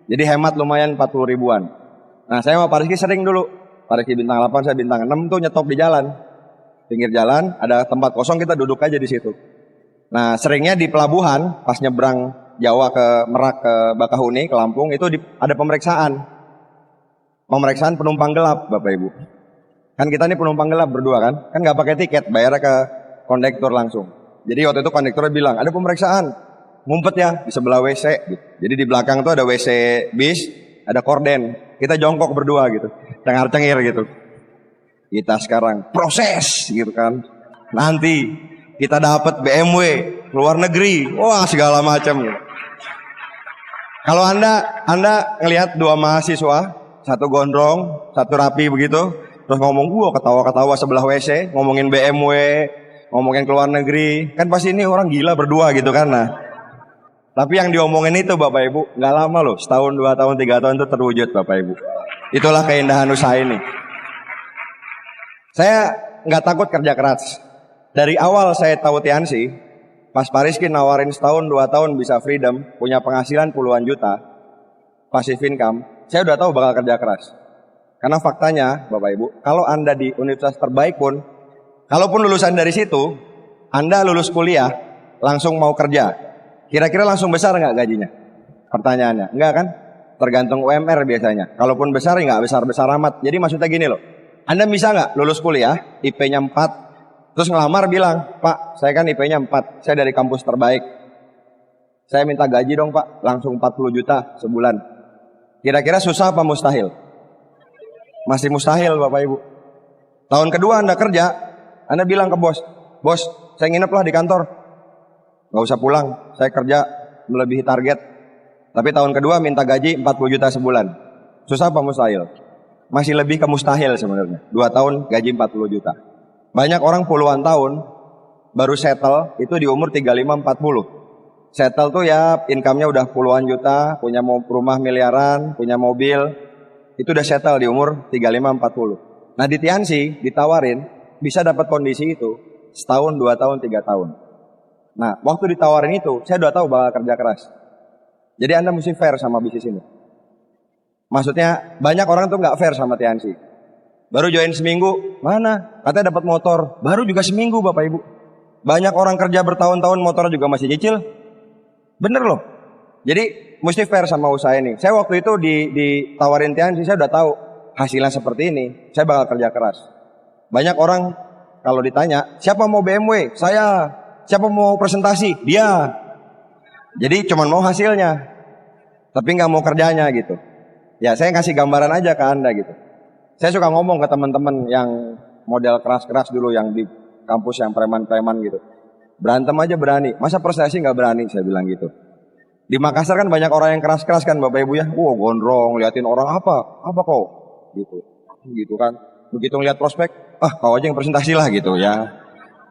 [SPEAKER 2] Jadi hemat lumayan 40 ribuan. Nah saya sama Pak Rizky sering dulu. Pak Rizky bintang 8, saya bintang 6 tuh nyetop di jalan. Pinggir jalan, ada tempat kosong kita duduk aja di situ. Nah seringnya di pelabuhan, pas nyebrang Jawa ke Merak ke Bakahuni, ke Lampung, itu ada pemeriksaan. Pemeriksaan penumpang gelap Bapak Ibu. Kan kita ini penumpang gelap berdua kan nggak pakai tiket, bayarnya ke kondektur langsung. Jadi waktu itu kondekturnya bilang, ada pemeriksaan, ngumpet ya di sebelah WC gitu. Jadi di belakang tuh ada WC bis, ada korden. Kita jongkok berdua gitu, cengar-cengir gitu. Kita sekarang proses gitu kan. Nanti kita dapat BMW luar negeri, wah segala macam gitu. Kalau Anda ngelihat dua mahasiswa, satu gondrong, satu rapi begitu, terus ngomong gua ketawa-ketawa sebelah WC, ngomongin BMW, ngomongin keluar negeri, kan pasti ini orang gila berdua gitu kan. Nah, tapi yang diomongin itu Bapak Ibu, nggak lama loh, setahun, 2 tahun, 3 tahun itu terwujud Bapak Ibu. Itulah keindahan usaha ini. Saya nggak takut kerja keras. Dari awal saya tahu TNC, pas Pak Rizky nawarin setahun, 2 tahun bisa freedom, punya penghasilan puluhan juta, passive income, saya udah tahu bakal kerja keras. Karena faktanya Bapak Ibu, kalau Anda di universitas terbaik pun, kalaupun lulusan dari situ, Anda lulus kuliah, langsung mau kerja, kira-kira langsung besar nggak gajinya? Pertanyaannya, enggak kan? Tergantung UMR biasanya. Kalaupun besar, ya nggak besar-besar amat. Jadi maksudnya gini loh, Anda bisa nggak lulus kuliah, IP-nya 4, terus ngelamar bilang, Pak, saya kan IP-nya 4, saya dari kampus terbaik. Saya minta gaji dong Pak, langsung 40 juta sebulan. Kira-kira susah apa mustahil? Masih mustahil Bapak Ibu. Tahun kedua Anda kerja, Anda bilang ke bos, bos saya nginep lah di kantor, gak usah pulang, saya kerja melebihi target. Tapi tahun kedua minta gaji 40 juta sebulan. Susah apa mustahil? Masih lebih ke mustahil sebenarnya. 2 tahun gaji 40 juta. Banyak orang puluhan tahun baru settle itu di umur 35-40. Settle tuh ya income-nya udah puluhan juta, punya rumah miliaran, punya mobil. Itu udah settle di umur 35-40. Nah di Tiansi ditawarin bisa dapat kondisi itu setahun, 2 tahun, 3 tahun. Nah waktu ditawarin itu saya udah tahu bakal kerja keras. Jadi Anda mesti fair sama bisnis ini. Maksudnya banyak orang tuh nggak fair sama Tiansi. Baru join seminggu, mana? Katanya dapat motor, baru juga seminggu Bapak Ibu. Banyak orang kerja bertahun-tahun motor juga masih cicil. Bener loh. Jadi mesti fair sama usaha ini. Saya waktu itu ditawarin Tiansi, saya udah tahu hasilnya seperti ini. Saya bakal kerja keras. Banyak orang kalau ditanya, siapa mau BMW? Saya. Siapa mau presentasi? Dia. Jadi cuman mau hasilnya, tapi nggak mau kerjanya gitu. Ya saya kasih gambaran aja ke Anda gitu. Saya suka ngomong ke teman-teman yang model keras-keras dulu yang di kampus yang preman-preman gitu. Berantem aja berani, masa prestasi nggak berani, saya bilang gitu. Di Makassar kan banyak orang yang keras-keras kan Bapak Ibu ya. Gondrong, liatin orang apa kau? Gitu kan. Begitu ngeliat prospek, kau aja yang presentasi lah gitu ya.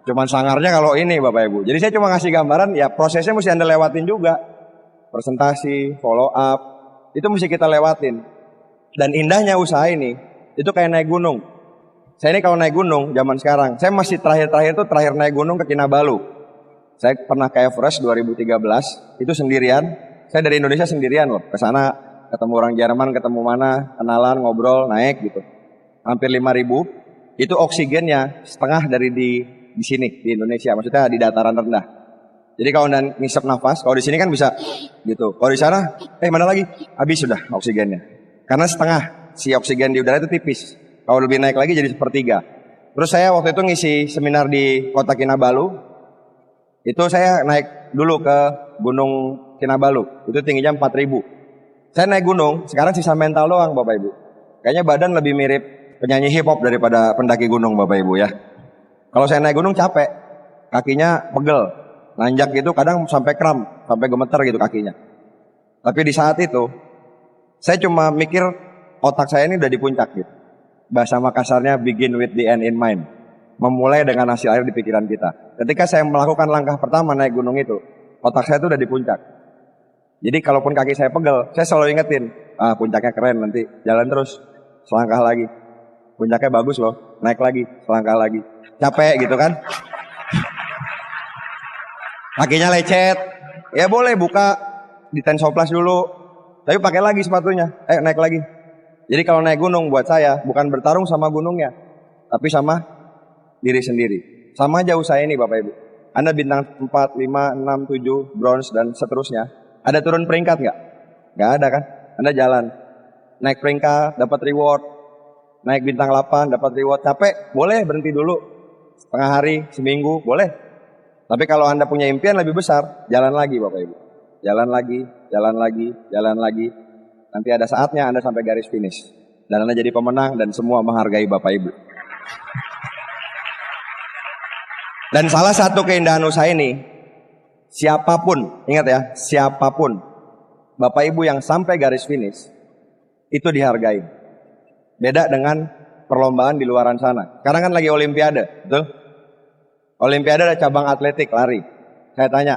[SPEAKER 2] Cuman sangarnya kalau ini Bapak Ibu. Jadi saya cuma ngasih gambaran ya prosesnya mesti Anda lewatin juga. Presentasi, follow up, itu mesti kita lewatin. Dan indahnya usaha ini, itu kayak naik gunung. Saya ini kalau naik gunung zaman sekarang, saya masih terakhir naik gunung ke Kinabalu. Saya pernah ke Everest 2013, itu sendirian. Saya dari Indonesia sendirian loh. Ke sana ketemu orang Jerman, ketemu mana, kenalan, ngobrol, naik gitu. Hampir 5.000. Itu oksigennya setengah dari di sini di Indonesia, maksudnya di dataran rendah. Jadi kalau Anda ngisep nafas, kalau di sini kan bisa gitu. Kalau di sana, mana lagi? Habis sudah oksigennya. Karena setengah si oksigen di udara itu tipis. Kalau lebih naik lagi jadi 1/3. Terus saya waktu itu ngisi seminar di Kota Kinabalu. Itu saya naik dulu ke Gunung Kinabalu. Itu tingginya 4.000. Saya naik gunung, sekarang sisa mental doang Bapak Ibu. Kayaknya badan lebih mirip penyanyi hip hop daripada pendaki gunung Bapak Ibu ya. Kalau saya naik gunung capek, kakinya pegel, nanjak gitu kadang sampai kram, sampai gemeter gitu kakinya. Tapi di saat itu, saya cuma mikir otak saya ini udah di puncak gitu. Bahasa Makassarnya begin with the end in mind. Memulai dengan hasil akhir di pikiran kita. Ketika saya melakukan langkah pertama naik gunung itu, otak saya itu udah di puncak. Jadi kalaupun kaki saya pegel, saya selalu ingetin, puncaknya keren nanti, jalan terus, selangkah lagi. Puncaknya bagus loh, naik lagi, selangkah lagi. Capek gitu kan. Kakinya lecet. Ya boleh buka di Tensoplas dulu. Tapi pakai lagi sepatunya. Naik lagi. Jadi kalau naik gunung buat saya bukan bertarung sama gunungnya, tapi sama diri sendiri. Sama aja usaha ini Bapak Ibu. Anda bintang 4, 5, 6, 7, bronze dan seterusnya. Ada turun peringkat nggak? Nggak ada kan? Anda jalan. Naik peringkat dapat reward. Naik bintang 8 dapat reward. Capek? Boleh berhenti dulu. Setengah hari, seminggu, boleh. Tapi kalau Anda punya impian lebih besar, jalan lagi Bapak Ibu. Jalan lagi, jalan lagi, jalan lagi. Nanti ada saatnya Anda sampai garis finish. Dan Anda jadi pemenang dan semua menghargai Bapak Ibu. Dan salah satu keindahan usaha ini, siapapun, ingat ya, siapapun, Bapak Ibu yang sampai garis finish, itu dihargai. Beda dengan perlombaan di luaran sana. Sekarang kan lagi olimpiade, betul? Olimpiade ada cabang atletik, lari. Saya tanya,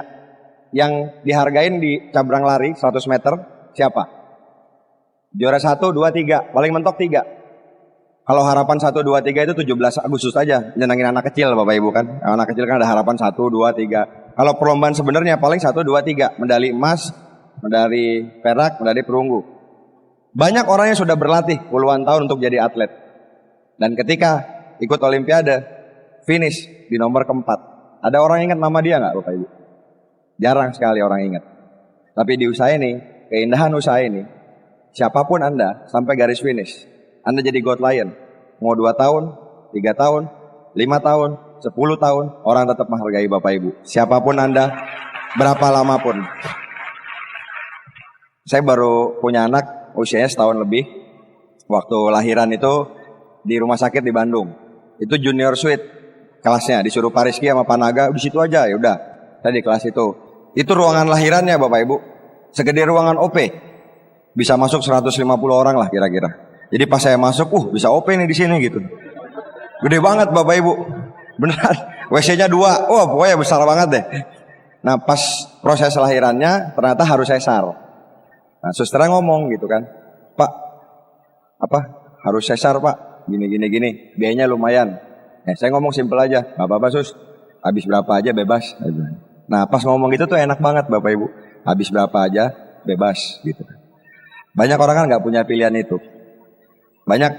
[SPEAKER 2] yang dihargain di cabang lari 100 meter, siapa? Juara 1, 2, 3, paling mentok 3. Kalau harapan 1, 2, 3 itu 17 Agustus aja, nyenangin anak kecil Bapak Ibu kan. Anak kecil kan ada harapan 1, 2, 3. Kalau perlombaan sebenarnya paling 1, 2, 3, medali emas, medali perak, medali perunggu. Banyak orang yang sudah berlatih puluhan tahun untuk jadi atlet. Dan ketika ikut olimpiade, finish di nomor keempat. Ada orang ingat nama dia nggak Bapak Ibu? Jarang sekali orang ingat. Tapi di usaha ini, keindahan usaha ini, siapapun Anda sampai garis finish, Anda jadi God Lion. Mau 2 tahun, 3 tahun, 5 tahun, 10 tahun, orang tetap menghargai Bapak Ibu. Siapapun Anda, berapa lama pun. Saya baru punya anak, usianya setahun lebih. Waktu lahiran itu di rumah sakit di Bandung. Itu junior suite kelasnya, disuruh Pak Rizky sama Pak Naga di situ aja, ya udah. Saya di kelas itu. Itu ruangan lahirannya Bapak Ibu. Segede ruangan OP. Bisa masuk 150 orang lah kira-kira. Jadi pas saya masuk, bisa OP nih di sini gitu. Gede banget Bapak Ibu. Beneran. WC-nya 2. Pokoknya besar banget deh. Nah, pas proses lahirannya ternyata harus sesar. Nah, susternya ngomong gitu kan. Pak, harus sesar Pak. Gini. Biayanya lumayan. Saya ngomong simpel aja. Gak apa-apa sus. Habis berapa aja bebas. Nah, pas ngomong gitu tuh enak banget Bapak Ibu. Habis berapa aja bebas gitu. Banyak orang kan gak punya pilihan itu. Banyak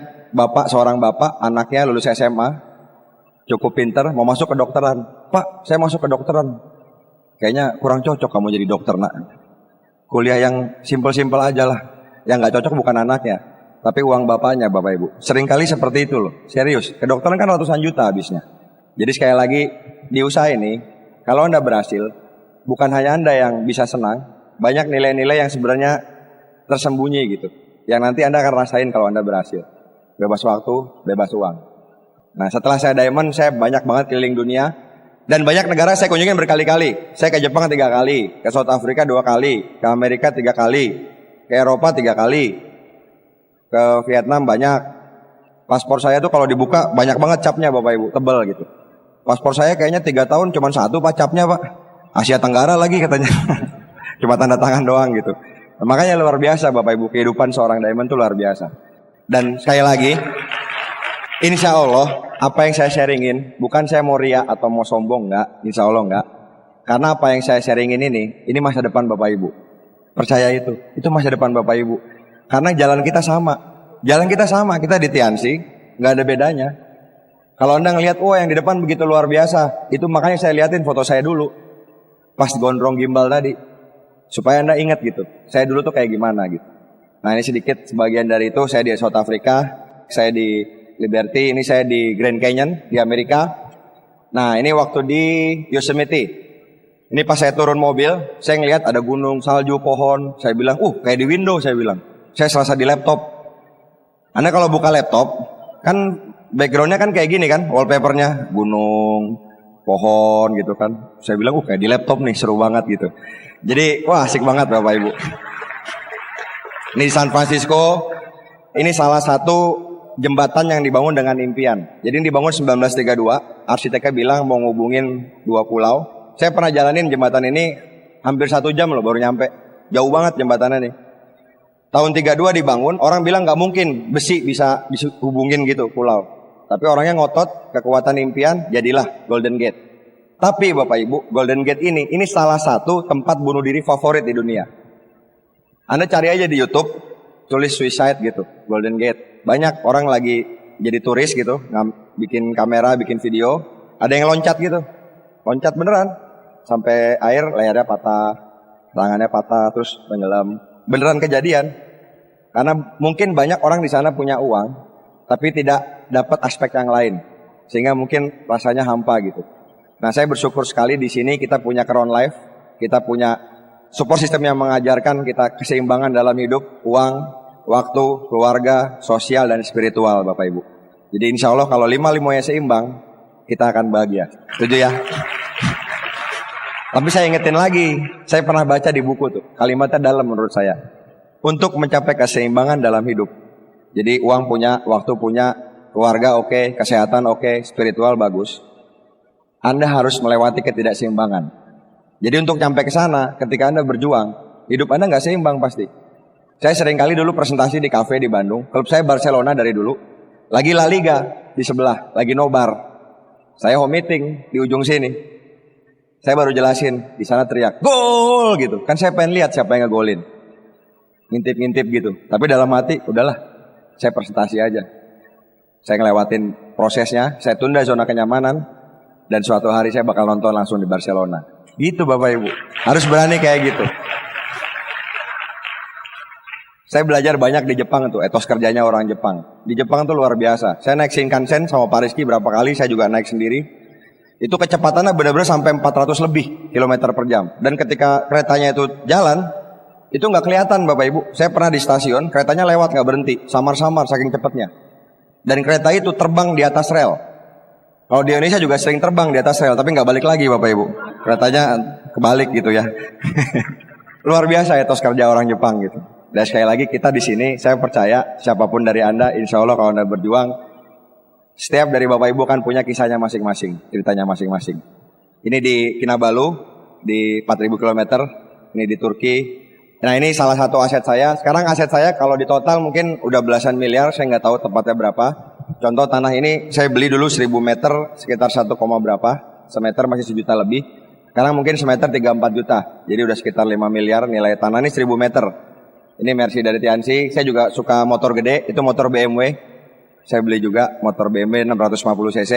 [SPEAKER 2] seorang bapak, anaknya lulus SMA, cukup pinter, mau masuk ke dokteran. Pak, saya masuk ke dokteran. Kayaknya kurang cocok kamu jadi dokter nak. Kuliah yang simpel-simpel aja lah. Yang gak cocok bukan anaknya, tapi uang bapaknya Bapak Ibu. Seringkali seperti itu loh, serius. Kedokteran kan ratusan juta habisnya. Jadi sekali lagi, di usaha ini, kalau Anda berhasil, bukan hanya Anda yang bisa senang, banyak nilai-nilai yang sebenarnya tersembunyi gitu. Yang nanti Anda akan rasain kalau Anda berhasil. Bebas waktu, bebas uang. Nah, setelah saya diamond, saya banyak banget keliling dunia. Dan banyak negara saya kunjungin berkali-kali. Saya ke Jepang 3 kali, ke South Africa 2 kali, ke Amerika 3 kali, ke Eropa 3 kali, ke Vietnam banyak. Paspor saya tuh kalau dibuka banyak banget capnya Bapak Ibu, tebal gitu. Paspor saya kayaknya 3 tahun cuma 1 Pak capnya Pak. Asia Tenggara lagi katanya. Cuma tanda tangan doang gitu. Nah, makanya luar biasa Bapak Ibu, kehidupan seorang diamond itu luar biasa. Dan sekali lagi, insya Allah apa yang saya sharingin, bukan saya mau ria atau mau sombong, enggak, insya Allah enggak. Karena apa yang saya sharingin ini masa depan Bapak Ibu. Percaya itu masa depan Bapak Ibu. Karena jalan kita sama, kita di Tiansi, nggak ada bedanya. Kalau Anda ngelihat, yang di depan begitu luar biasa, itu makanya saya liatin foto saya dulu, pas gondrong gimbal tadi. Supaya Anda ingat gitu, saya dulu tuh kayak gimana gitu. Nah ini sedikit sebagian dari itu, saya di South Africa, saya di Liberty, ini saya di Grand Canyon di Amerika. Nah ini waktu di Yosemite. Ini pas saya turun mobil, saya ngelihat ada gunung, salju, pohon. Saya bilang, kayak di window saya bilang. Saya serasa di laptop. Anda kalau buka laptop, kan backgroundnya kan kayak gini kan, wallpapernya gunung, pohon gitu kan. Saya bilang, kayak di laptop nih, seru banget gitu. Jadi, asik banget Bapak Ibu. Ini di San Francisco, ini salah satu jembatan yang dibangun dengan impian. Jadi ini dibangun 1932, arsiteknya bilang mau ngubungin 2 pulau. Saya pernah jalanin jembatan ini hampir 1 jam loh baru nyampe. Jauh banget jembatannya nih. Tahun 32 dibangun, orang bilang nggak mungkin besi bisa hubungin gitu pulau. Tapi orangnya ngotot, kekuatan impian, jadilah Golden Gate. Tapi Bapak Ibu, Golden Gate ini salah satu tempat bunuh diri favorit di dunia. Anda cari aja di YouTube, tulis suicide gitu, Golden Gate. Banyak orang lagi jadi turis gitu, bikin kamera, bikin video. Ada yang loncat gitu, loncat beneran. Sampai air, lehernya patah, tangannya patah, terus tenggelam. Beneran kejadian. Karena mungkin banyak orang di sana punya uang, tapi tidak dapat aspek yang lain. Sehingga mungkin rasanya hampa gitu. Nah saya bersyukur sekali di sini kita punya Crown Life, kita punya support system yang mengajarkan kita keseimbangan dalam hidup, uang, waktu, keluarga, sosial, dan spiritual Bapak Ibu. Jadi insya Allah kalau 5-5-nya seimbang, kita akan bahagia. Setuju ya? Tapi saya ingetin lagi, saya pernah baca di buku tuh, kalimatnya dalam menurut saya. Untuk mencapai keseimbangan dalam hidup. Jadi uang punya, waktu punya, keluarga oke, kesehatan oke, spiritual bagus. Anda harus melewati ketidakseimbangan. Jadi untuk sampai ke sana, ketika Anda berjuang, hidup Anda nggak seimbang pasti. Saya sering kali dulu presentasi di kafe di Bandung. Klub saya Barcelona dari dulu. Lagi La Liga di sebelah, lagi nobar. Saya home meeting di ujung sini. Saya baru jelasin, di sana teriak, gol gitu. Kan saya pengen lihat siapa yang ngegolin. Ngintip-ngintip gitu. Tapi dalam hati, udahlah, saya presentasi aja. Saya ngelewatin prosesnya, saya tunda zona kenyamanan, dan suatu hari saya bakal nonton langsung di Barcelona. Gitu Bapak Ibu, harus berani kayak gitu. Saya belajar banyak di Jepang tuh, etos kerjanya orang Jepang. Di Jepang tuh luar biasa. Saya naik Shinkansen sama Pak Rizky berapa kali, saya juga naik sendiri. Itu kecepatannya benar-benar sampai 400 lebih kilometer per jam. Dan ketika keretanya itu jalan, itu nggak kelihatan Bapak Ibu. Saya pernah di stasiun, keretanya lewat nggak berhenti, samar-samar saking cepatnya. Dan kereta itu terbang di atas rel. Kalau di Indonesia juga sering terbang di atas rel, tapi nggak balik lagi Bapak Ibu. Keretanya kebalik gitu ya. Luar biasa etos kerja orang Jepang gitu. Dan sekali lagi kita di sini, saya percaya siapapun dari Anda, insya Allah kalau Anda berjuang, setiap dari Bapak Ibu kan punya kisahnya masing-masing, ceritanya masing-masing. Ini di Kinabalu, di 4.000 km, ini di Turki. Nah ini salah satu aset saya. Sekarang aset saya kalau di total mungkin udah belasan miliar, saya nggak tahu tepatnya berapa. Contoh tanah ini saya beli dulu 1000 meter sekitar 1, berapa, semeter masih 1 juta lebih. Sekarang mungkin semeter 3-4 juta, jadi udah sekitar 5 miliar nilai tanah ini 1000 meter. Ini Mercy dari Tianxi, saya juga suka motor gede, itu motor BMW. Saya beli juga motor BMW 650 cc.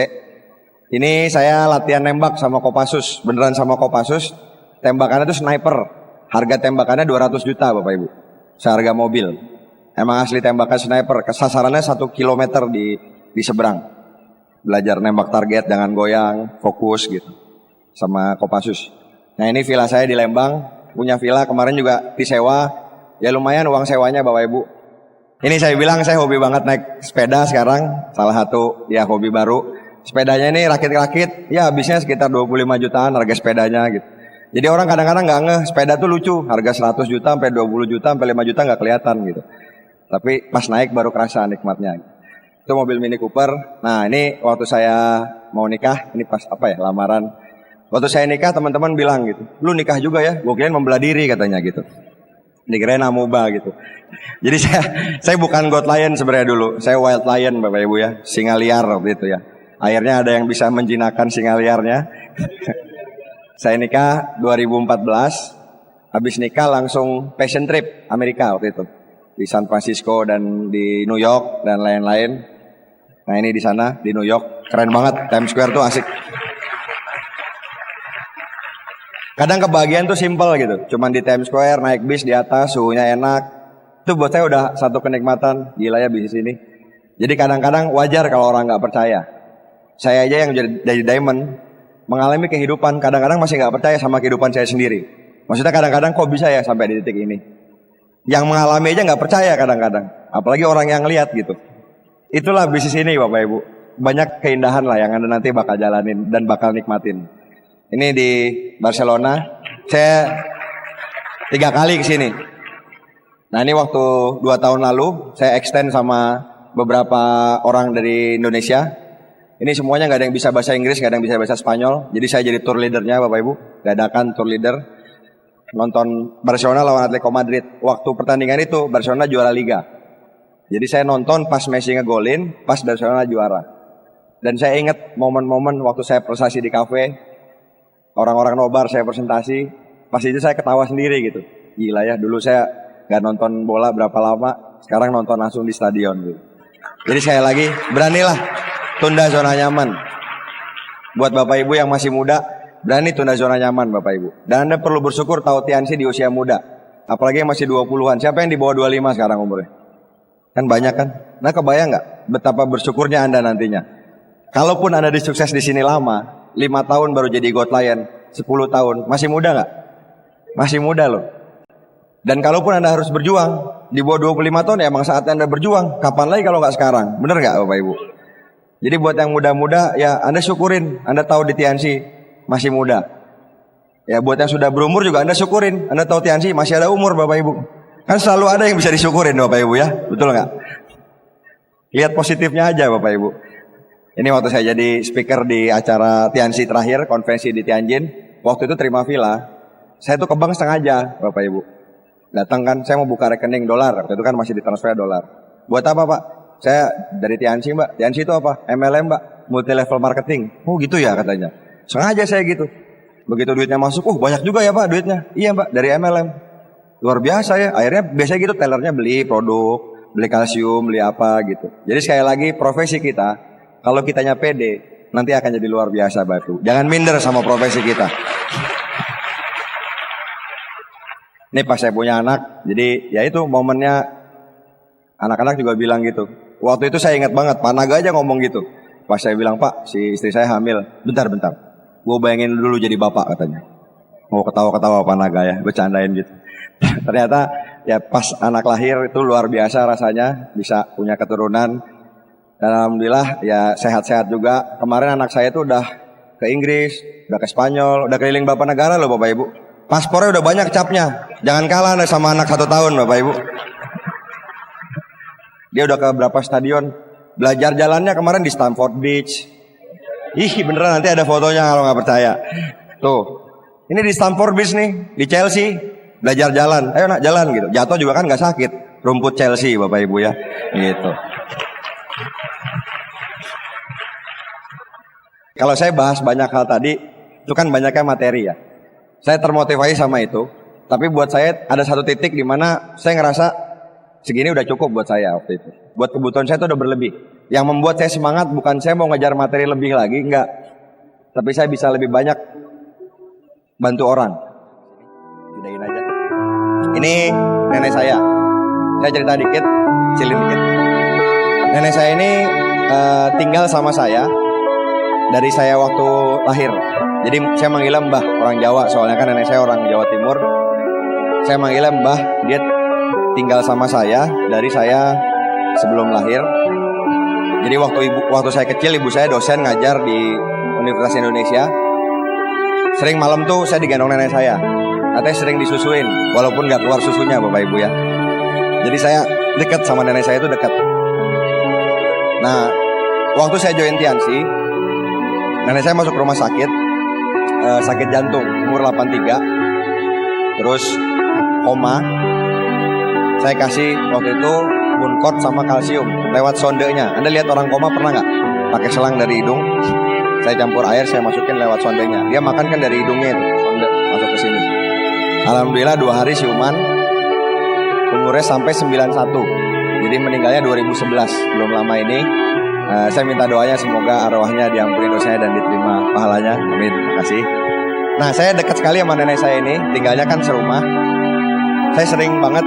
[SPEAKER 2] Ini saya latihan nembak sama Kopassus, beneran sama Kopassus. Tembakannya itu sniper, harga tembakannya 200 juta Bapak Ibu, seharga mobil. Emang asli tembakan sniper, kesasarannya 1 kilometer di seberang. Belajar nembak target, jangan goyang, fokus gitu. Sama Kopassus. Nah ini villa saya di Lembang, punya villa kemarin juga disewa. Ya lumayan uang sewanya Bapak Ibu. Ini saya bilang saya hobi banget naik sepeda sekarang, salah satu ya hobi baru. Sepedanya ini rakit-rakit, ya habisnya sekitar 25 jutaan harga sepedanya gitu. Jadi orang kadang-kadang nggak ngeh, sepeda tuh lucu, harga 100 juta sampai 20 juta sampai 5 juta nggak kelihatan gitu. Tapi pas naik baru kerasa nikmatnya. Itu mobil Mini Cooper. Nah ini waktu saya mau nikah, ini pas apa ya, lamaran. Waktu saya nikah teman-teman bilang gitu, lu nikah juga ya? Gue kirain membelah diri katanya gitu. Dikirain amuba gitu. Jadi saya bukan goat lion sebenarnya dulu. Saya wild lion Bapak Ibu ya, singa liar waktu itu ya. Akhirnya ada yang bisa menjinakkan singa liarnya. Saya nikah 2014. Habis nikah langsung passion trip Amerika waktu itu. Di San Francisco dan di New York dan lain-lain. Nah ini di sana di New York keren banget, Times Square tuh asik. Kadang kebahagiaan tuh simple gitu, cuman di Times Square naik bis di atas, suhunya enak. Itu buat saya udah satu kenikmatan, gila ya bisnis ini. Jadi kadang-kadang wajar kalau orang nggak percaya. Saya aja yang jadi diamond mengalami kehidupan, kadang-kadang masih nggak percaya sama kehidupan saya sendiri. Maksudnya kadang-kadang kok bisa ya sampai di titik ini. Yang mengalami aja nggak percaya kadang-kadang, apalagi orang yang lihat gitu. Itulah bisnis ini Bapak Ibu. Banyak keindahan lah yang Anda nanti bakal jalanin dan bakal nikmatin. Ini di Barcelona, saya 3 kali ke sini. Nah ini waktu 2 tahun lalu, saya extend sama beberapa orang dari Indonesia. Ini semuanya nggak ada yang bisa bahasa Inggris, nggak ada yang bisa bahasa Spanyol. Jadi saya jadi tour leadernya Bapak Ibu, dadakan tour leader. Nonton Barcelona lawan Atletico Madrid. Waktu pertandingan itu Barcelona juara Liga. Jadi saya nonton pas Messi ngegolin, pas Barcelona juara. Dan saya ingat momen-momen waktu saya prestasi di kafe. Orang-orang nobar saya presentasi, pas itu saya ketawa sendiri gitu. Gila ya, dulu saya gak nonton bola berapa lama, sekarang nonton langsung di stadion gitu. Jadi sekali lagi, beranilah tunda zona nyaman. Buat Bapak Ibu yang masih muda, berani tunda zona nyaman Bapak Ibu. Dan Anda perlu bersyukur tahu Tianxi di usia muda. Apalagi yang masih 20-an, siapa yang di bawah 25 sekarang umurnya? Kan banyak kan? Nah kebayang gak betapa bersyukurnya Anda nantinya? Kalaupun Anda sukses di sini lama, 5 tahun baru jadi goat lion, 10 tahun, masih muda gak? Masih muda loh. Dan kalaupun Anda harus berjuang, di bawah 25 tahun ya emang saatnya Anda berjuang. Kapan lagi kalau gak sekarang? Bener gak Bapak Ibu? Jadi buat yang muda-muda, ya Anda syukurin, Anda tahu di Tianxi masih muda. Ya buat yang sudah berumur juga Anda syukurin, Anda tahu Tianxi masih ada umur Bapak Ibu. Kan selalu ada yang bisa disyukurin Bapak Ibu ya, betul gak? Lihat positifnya aja Bapak Ibu. Ini waktu saya jadi speaker di acara Tianxi terakhir, konvensi di Tianjin. Waktu itu terima villa, saya tuh ke bank sengaja Bapak Ibu. Datang kan, saya mau buka rekening dolar, waktu itu kan masih ditransfer dolar. Buat apa Pak? Saya dari Tianxi Mbak. Tianxi itu apa? MLM Mbak, multi level marketing. Oh gitu ya katanya. Sengaja saya gitu. Begitu duitnya masuk, banyak juga ya Pak duitnya. Iya Mbak, dari MLM. Luar biasa ya. Akhirnya biasanya gitu tellernya beli produk, beli kalsium, beli apa gitu. Jadi sekali lagi profesi kita, kalau kitanya pede, nanti akan jadi luar biasa Bapak. Jangan minder sama profesi kita. Ini pas saya punya anak, jadi ya itu momennya anak-anak juga bilang gitu. Waktu itu saya ingat banget, Pak Naga aja ngomong gitu. Pas saya bilang, Pak, si istri saya hamil. Bentar. Gue bayangin dulu jadi bapak katanya. Mau ketawa-ketawa Pak Naga ya, bercandain gitu. Ternyata ya pas anak lahir itu luar biasa rasanya, bisa punya keturunan. Dan alhamdulillah ya sehat-sehat juga. Kemarin anak saya tuh udah ke Inggris, udah ke Spanyol, udah keliling beberapa negara loh Bapak Ibu. Paspornya udah banyak capnya. Jangan kalah sama anak 1 tahun Bapak Ibu. Dia udah ke berapa stadion. Belajar jalannya kemarin di Stamford Bridge. Ih beneran nanti ada fotonya kalau nggak percaya. Tuh, ini di Stamford Bridge nih, di Chelsea. Belajar jalan, ayo nak jalan gitu. Jatuh juga kan nggak sakit. Rumput Chelsea Bapak Ibu ya, gitu. Kalau saya bahas banyak hal tadi, itu kan banyaknya materi ya. Saya termotivasi sama itu. Tapi buat saya ada satu titik di mana saya ngerasa segini udah cukup buat saya waktu itu. Buat kebutuhan saya itu udah berlebih. Yang membuat saya semangat bukan saya mau ngejar materi lebih lagi, enggak. Tapi saya bisa lebih banyak bantu orang. Gedein aja. Ini nenek saya. Saya cerita dikit, kecilin dikit. Nenek saya ini tinggal sama saya dari saya waktu lahir. Jadi saya manggilnya Mbah, orang Jawa. Soalnya kan nenek saya orang Jawa Timur. Saya manggilnya Mbah, dia tinggal sama saya dari saya sebelum lahir. Jadi waktu saya kecil ibu saya dosen ngajar di Universitas Indonesia. Sering malam tuh saya digendong nenek saya. Katanya sering disusuin walaupun gak keluar susunya Bapak Ibu ya. Jadi saya dekat sama nenek saya itu dekat. Nah, waktu saya join Tiansi, nenek saya masuk rumah sakit, sakit jantung, umur 83, terus koma. Saya kasih waktu itu Uncort sama kalsium lewat sondenya. Anda lihat orang koma pernah nggak? Pakai selang dari hidung, saya campur air, saya masukin lewat sondenya. Dia makan kan dari hidungnya itu, sonde masuk ke sini. Alhamdulillah 2 hari siuman, umurnya sampai 91. Jadi meninggalnya 2011, belum lama ini. Saya minta doanya semoga arwahnya diampuni dosanya dan diterima pahalanya. Amin. Terima kasih. Nah, saya dekat sekali sama nenek saya ini, tinggalnya kan serumah. Saya sering banget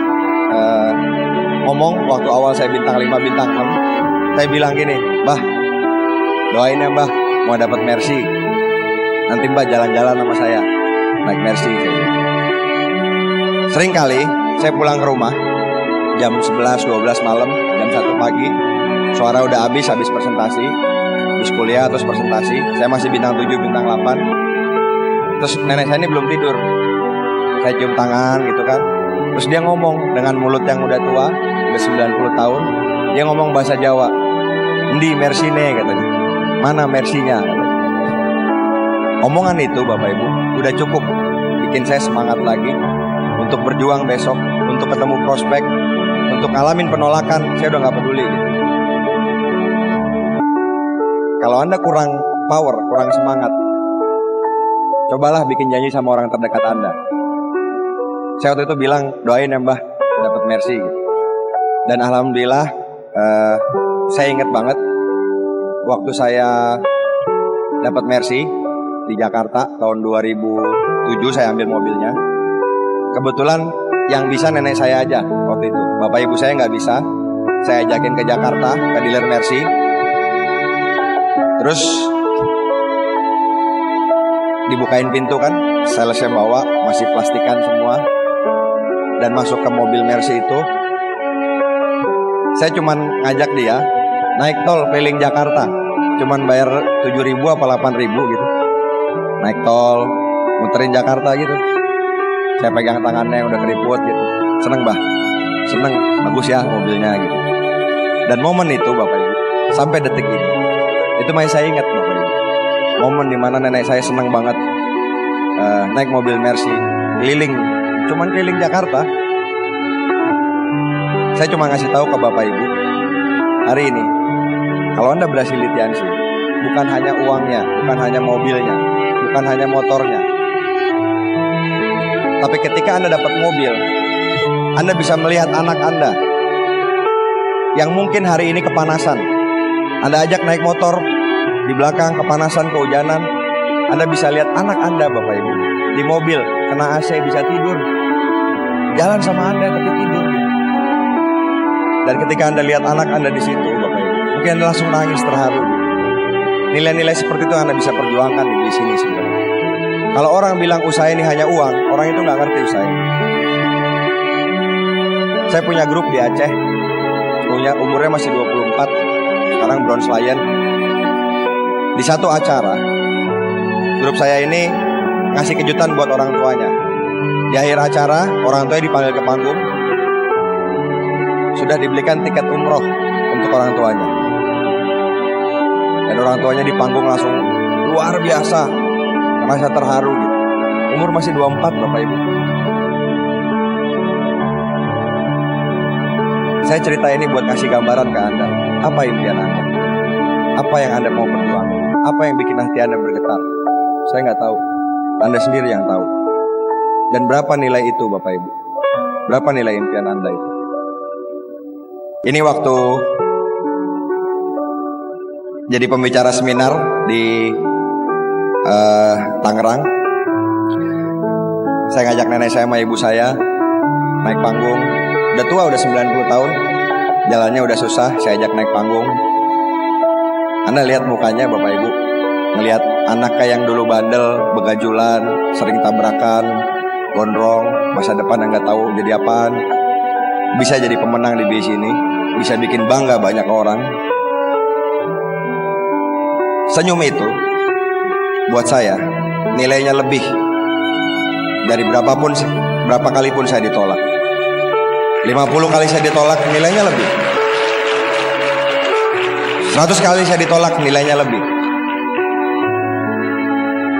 [SPEAKER 2] ngomong waktu awal saya bintang 5, bintang 6. Saya bilang gini, Mbah, doain ya Mbah, mau dapat Mercy. Nanti Mbah jalan-jalan sama saya, naik Mercy. Sering kali saya pulang ke rumah jam 11-12 malam, jam 1 pagi, suara udah habis presentasi, habis kuliah terus presentasi. Saya masih bintang 7, bintang 8. Terus nenek saya ini belum tidur. Saya cium tangan gitu kan. Terus dia ngomong dengan mulut yang udah tua, udah 90 tahun. Dia ngomong bahasa Jawa. Endi Mercy-ne katanya. Mana Mercy-nya? Omongan itu Bapak Ibu udah cukup bikin saya semangat lagi untuk berjuang besok, untuk ketemu prospek, untuk ngalamin penolakan. Saya udah gak peduli gitu. Kalau Anda kurang power, kurang semangat, cobalah bikin janji sama orang terdekat Anda. Saya waktu itu bilang, doain ya Mbah, dapat Mercy gitu. Dan alhamdulillah, saya ingat banget waktu saya dapat Mercy di Jakarta tahun 2007, saya ambil mobilnya. Kebetulan yang bisa nenek saya aja waktu itu. Bapak ibu saya nggak bisa. Saya ajakin ke Jakarta, ke dealer Mercy. Terus dibukain pintu kan, salesnya bawa, masih plastikan semua. Dan masuk ke mobil Mercy itu, saya cuman ngajak dia naik tol keliling Jakarta. Cuman bayar 7.000 apa 8.000 gitu. Naik tol, muterin Jakarta gitu. Saya pegang tangannya yang udah keriput gitu. Seneng Bah, seneng, bagus ya mobilnya gitu. Dan momen itu Bapak Ibu, sampai detik ini, itu masih saya ingat Bapak Ibu. Momen dimana nenek saya seneng banget naik mobil Mercy, keliling, cuman keliling Jakarta. Saya cuma ngasih tahu ke Bapak Ibu, hari ini, kalau Anda berhasil di Tiansi, bukan hanya uangnya, bukan hanya mobilnya, bukan hanya motornya, tapi ketika Anda dapat mobil, Anda bisa melihat anak Anda yang mungkin hari ini kepanasan. Anda ajak naik motor di belakang, kepanasan, kehujanan. Anda bisa lihat anak Anda Bapak Ibu di mobil, kena AC, bisa tidur. Jalan sama Anda tapi tidur. Dan ketika Anda lihat anak Anda di situ Bapak Ibu, mungkin Anda langsung nangis terharu. Nilai-nilai seperti itu Anda bisa perjuangkan di sini sebenarnya. Kalau orang bilang usaha ini hanya uang, orang itu nggak ngerti usaha ini. Saya punya grup di Aceh, umurnya masih 24, sekarang Bronze Lion. Di satu acara, grup saya ini ngasih kejutan buat orang tuanya. Di akhir acara, orang tuanya dipanggil ke panggung. Sudah dibelikan tiket umroh untuk orang tuanya. Dan orang tuanya di panggung langsung luar biasa, merasa terharu gitu. Umur masih 24 Bapak Ibu. Saya cerita ini buat kasih gambaran ke Anda. Apa impian Anda? Apa yang Anda mau berjuang? Apa yang bikin hati Anda bergetar? Saya nggak tahu. Anda sendiri yang tahu. Dan berapa nilai itu Bapak Ibu? Berapa nilai impian Anda itu? Ini waktu jadi pembicara seminar di Tangerang. Saya ngajak nenek saya sama ibu saya naik panggung. Udah tua, udah 90 tahun. Jalannya udah susah, saya ajak naik panggung. Anda lihat mukanya Bapak Ibu. Ngelihat anaknya yang dulu bandel, begajulan, sering tabrakan, gondrong, masa depan yang gak tahu jadi apaan, bisa jadi pemenang di bis ini, bisa bikin bangga banyak orang. Senyum itu buat saya nilainya lebih dari berapa kali pun saya ditolak. 50 kali saya ditolak, nilainya lebih. 100 kali saya ditolak, nilainya lebih.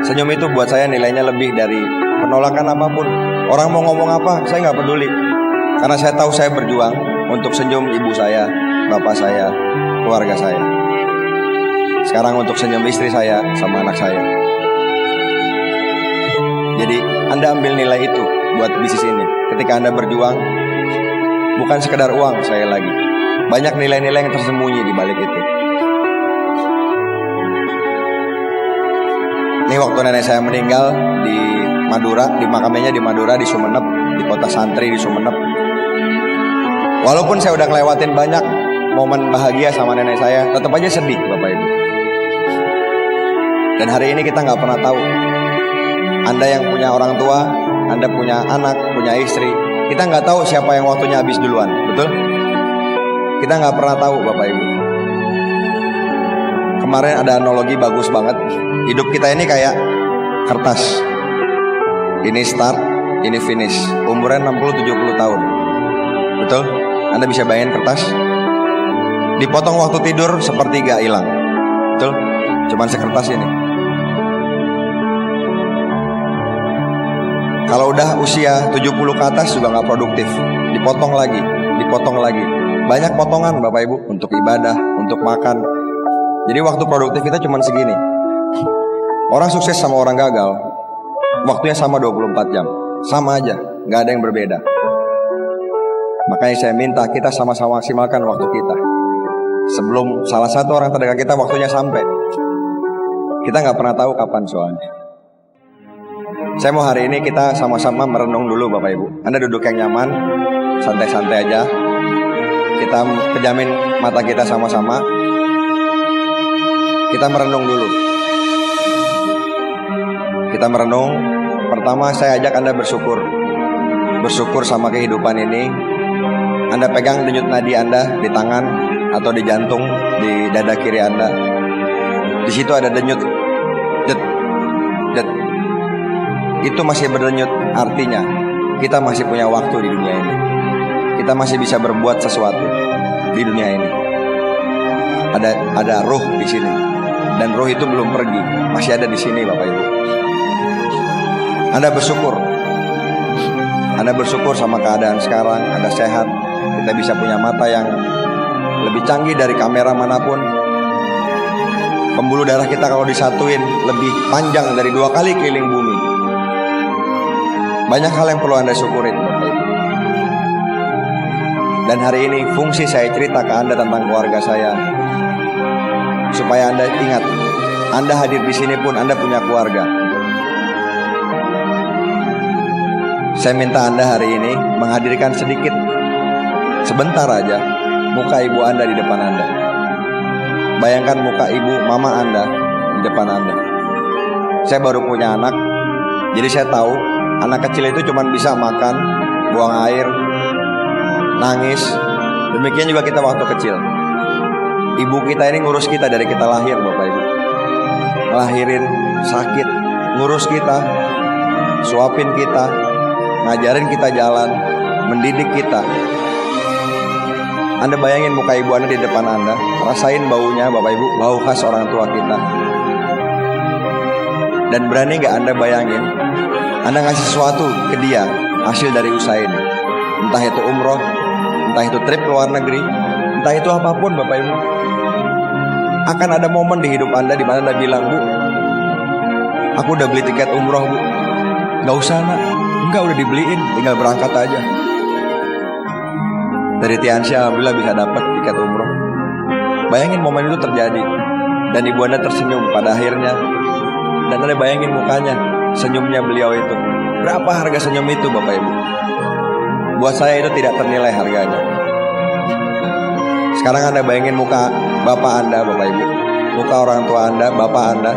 [SPEAKER 2] Senyum itu buat saya nilainya lebih dari penolakan apapun. Orang mau ngomong apa, saya nggak peduli. Karena saya tahu saya berjuang untuk senyum ibu saya, bapak saya, keluarga saya. Sekarang untuk senyum istri saya sama anak saya. Jadi Anda ambil nilai itu buat bisnis ini. Ketika Anda berjuang, bukan sekedar uang saya lagi. Banyak nilai-nilai yang tersembunyi di balik itu. Ini waktu nenek saya meninggal di Madura, di makamnya di Madura, di Sumenep, di kota santri di Sumenep. Walaupun saya udah ngelewatin banyak momen bahagia sama nenek saya, tetap aja sedih Bapak Ibu. Dan hari ini kita nggak pernah tahu. Anda yang punya orang tua, Anda punya anak, punya istri, kita nggak tahu siapa yang waktunya habis duluan, betul? Kita nggak pernah tahu Bapak Ibu. Kemarin ada analogi bagus banget. Hidup kita ini kayak kertas. Ini start, ini finish. Umurnya 60-70 tahun. Betul? Anda bisa bayangin kertas? Dipotong waktu tidur sepertiga hilang. Betul? Cuman sekertas ini. Kalau udah usia 70 ke atas juga gak produktif. Dipotong lagi, dipotong lagi. Banyak potongan Bapak Ibu. Untuk ibadah, untuk makan. Jadi waktu produktif kita cuma segini. Orang sukses sama orang gagal, waktunya sama 24 jam. Sama aja, gak ada yang berbeda. Makanya saya minta kita sama-sama maksimalkan waktu kita. Sebelum salah satu orang terdekat kita waktunya sampai. Kita gak pernah tahu kapan soalnya. Saya mau hari ini kita sama-sama merenung dulu Bapak Ibu. Anda duduk yang nyaman, santai-santai aja. Kita pejamin mata kita sama-sama. Kita merenung dulu. Kita merenung. Pertama saya ajak Anda bersyukur. Bersyukur sama kehidupan ini. Anda pegang denyut nadi Anda di tangan atau di jantung, di dada kiri Anda. Di situ ada denyut. Det, det. Itu masih berdenyut, artinya kita masih punya waktu di dunia ini. Kita masih bisa berbuat sesuatu di dunia ini. Ada ruh di sini. Dan roh itu belum pergi, masih ada di sini Bapak Ibu. Anda bersyukur. Anda bersyukur sama keadaan sekarang. Anda sehat. Kita bisa punya mata yang lebih canggih dari kamera manapun. Pembuluh darah kita kalau disatuin lebih panjang dari 2 kali keliling bumi. Banyak hal yang perlu Anda syukurin Bapak Ibu. Dan hari ini fungsi saya cerita ke Anda tentang keluarga saya, supaya Anda ingat, Anda hadir di sini pun Anda punya keluarga. Saya minta Anda hari ini menghadirkan sedikit, sebentar aja, muka ibu Anda di depan Anda. Bayangkan muka ibu, mama Anda di depan Anda. Saya baru punya anak, jadi saya tahu anak kecil itu cuma bisa makan, buang air, nangis. Demikian juga kita waktu kecil. Ibu kita ini ngurus kita dari kita lahir, Bapak Ibu. Ngelahirin sakit, ngurus kita, suapin kita, ngajarin kita jalan, mendidik kita. Anda bayangin muka ibu Anda di depan Anda, rasain baunya Bapak Ibu, bau khas orang tua kita. Dan berani gak Anda bayangin, Anda ngasih sesuatu ke dia, hasil dari usaha ini. Entah itu umroh, entah itu trip ke luar negeri, entah itu apapun Bapak Ibu. Akan ada momen di hidup Anda di mana Anda bilang, Bu, aku udah beli tiket umroh, Bu. Gak usah nak, enggak, udah dibeliin, tinggal berangkat aja. Dari Tiansyah alhamdulillah bisa dapat tiket umroh. Bayangin momen itu terjadi, dan ibu Anda tersenyum pada akhirnya. Dan Anda bayangin mukanya, senyumnya beliau itu. Berapa harga senyum itu Bapak Ibu? Buat saya itu tidak ternilai harganya. Sekarang Anda bayangin muka bapak Anda Bapak Ibu, muka orang tua Anda, bapak Anda.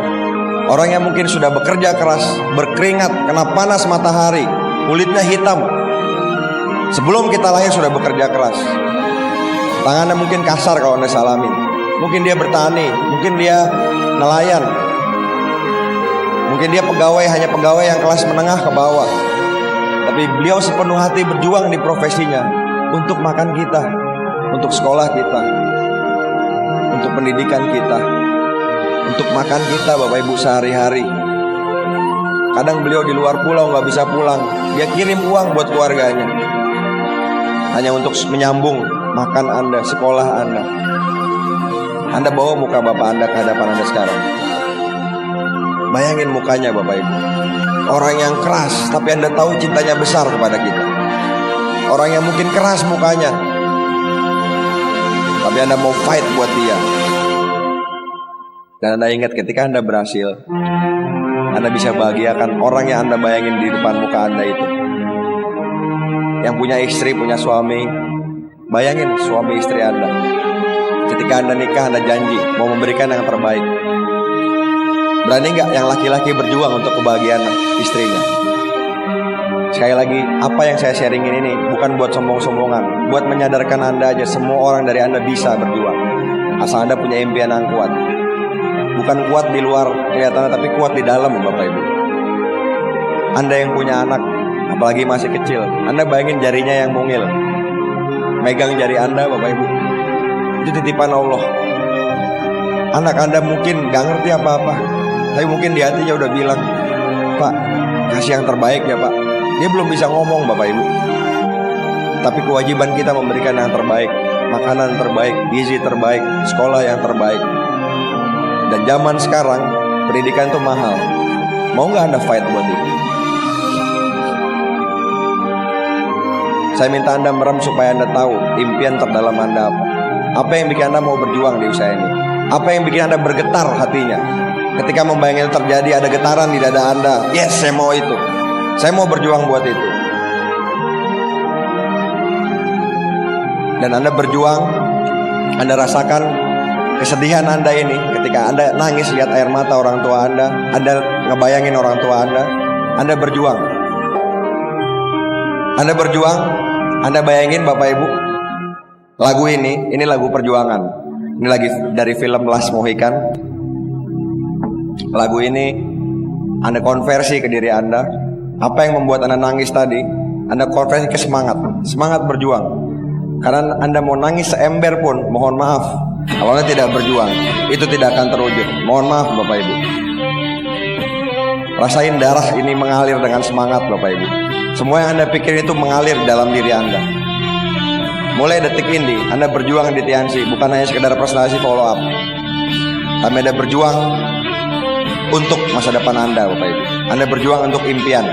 [SPEAKER 2] Orang yang mungkin sudah bekerja keras, berkeringat, kena panas matahari, kulitnya hitam. Sebelum kita lahir sudah bekerja keras. Tangannya mungkin kasar kalau Anda salamin. Mungkin dia bertani, mungkin dia nelayan, mungkin dia pegawai, hanya pegawai yang kelas menengah ke bawah. Tapi beliau sepenuh hati berjuang di profesinya untuk makan kita, untuk sekolah kita, untuk pendidikan kita, untuk makan kita Bapak Ibu sehari-hari. Kadang beliau di luar pulau gak bisa pulang, dia kirim uang buat keluarganya, hanya untuk menyambung makan Anda, sekolah Anda. Anda bawa muka bapak Anda ke hadapan Anda sekarang. Bayangin mukanya Bapak Ibu. Orang yang keras, tapi Anda tahu cintanya besar kepada kita. Orang yang mungkin keras mukanya, tapi Anda mau fight buat dia. Dan Anda ingat ketika Anda berhasil, Anda bisa bahagiakan orang yang Anda bayangin di depan muka Anda itu. Yang punya istri, punya suami, bayangin suami istri Anda. Ketika Anda nikah, Anda janji mau memberikan yang terbaik. Berani gak yang laki-laki berjuang untuk kebahagiaan istrinya? Sekali lagi, apa yang saya sharingin ini bukan buat sombong-sombongan, buat menyadarkan Anda aja, semua orang dari Anda bisa berjuang, asal Anda punya impian yang kuat. Bukan kuat di luar kelihatannya, tapi kuat di dalam Bapak Ibu. Anda yang punya anak, apalagi masih kecil, Anda bayangin jarinya yang mungil, megang jari Anda Bapak Ibu, itu titipan Allah. Anak Anda mungkin gak ngerti apa-apa, tapi mungkin di hatinya udah bilang, Pak, kasih yang terbaik ya Pak. Dia belum bisa ngomong Bapak Ibu, tapi kewajiban kita memberikan yang terbaik, makanan terbaik, gizi terbaik, sekolah yang terbaik. Dan zaman sekarang pendidikan itu mahal. Mau gak Anda fight buat itu? Saya minta Anda merem supaya Anda tahu impian terdalam Anda apa. Apa yang bikin Anda mau berjuang di usaha ini? Apa yang bikin Anda bergetar hatinya? Ketika membayangkan terjadi, ada getaran di dada Anda. Yes, saya mau itu. Saya mau berjuang buat itu. Dan Anda berjuang, Anda rasakan kesedihan Anda ini. Ketika Anda nangis lihat air mata orang tua Anda ngebayangin orang tua Anda berjuang. Anda berjuang, Anda bayangin Bapak Ibu, lagu ini lagu perjuangan. Ini lagi dari film Last Mohican. Lagu ini Anda konversi ke diri Anda. Apa yang membuat Anda nangis tadi, Anda konversi ke semangat berjuang. Karena Anda mau nangis seember pun, mohon maaf, kalau Anda tidak berjuang, itu tidak akan terwujud. Mohon maaf Bapak Ibu. Rasain darah ini mengalir dengan semangat Bapak Ibu. Semua yang Anda pikir itu mengalir dalam diri Anda. Mulai detik ini Anda berjuang di Tiansi, bukan hanya sekedar prestasi follow up, tapi Anda berjuang untuk masa depan Anda Bapak Ibu. Anda berjuang untuk impian.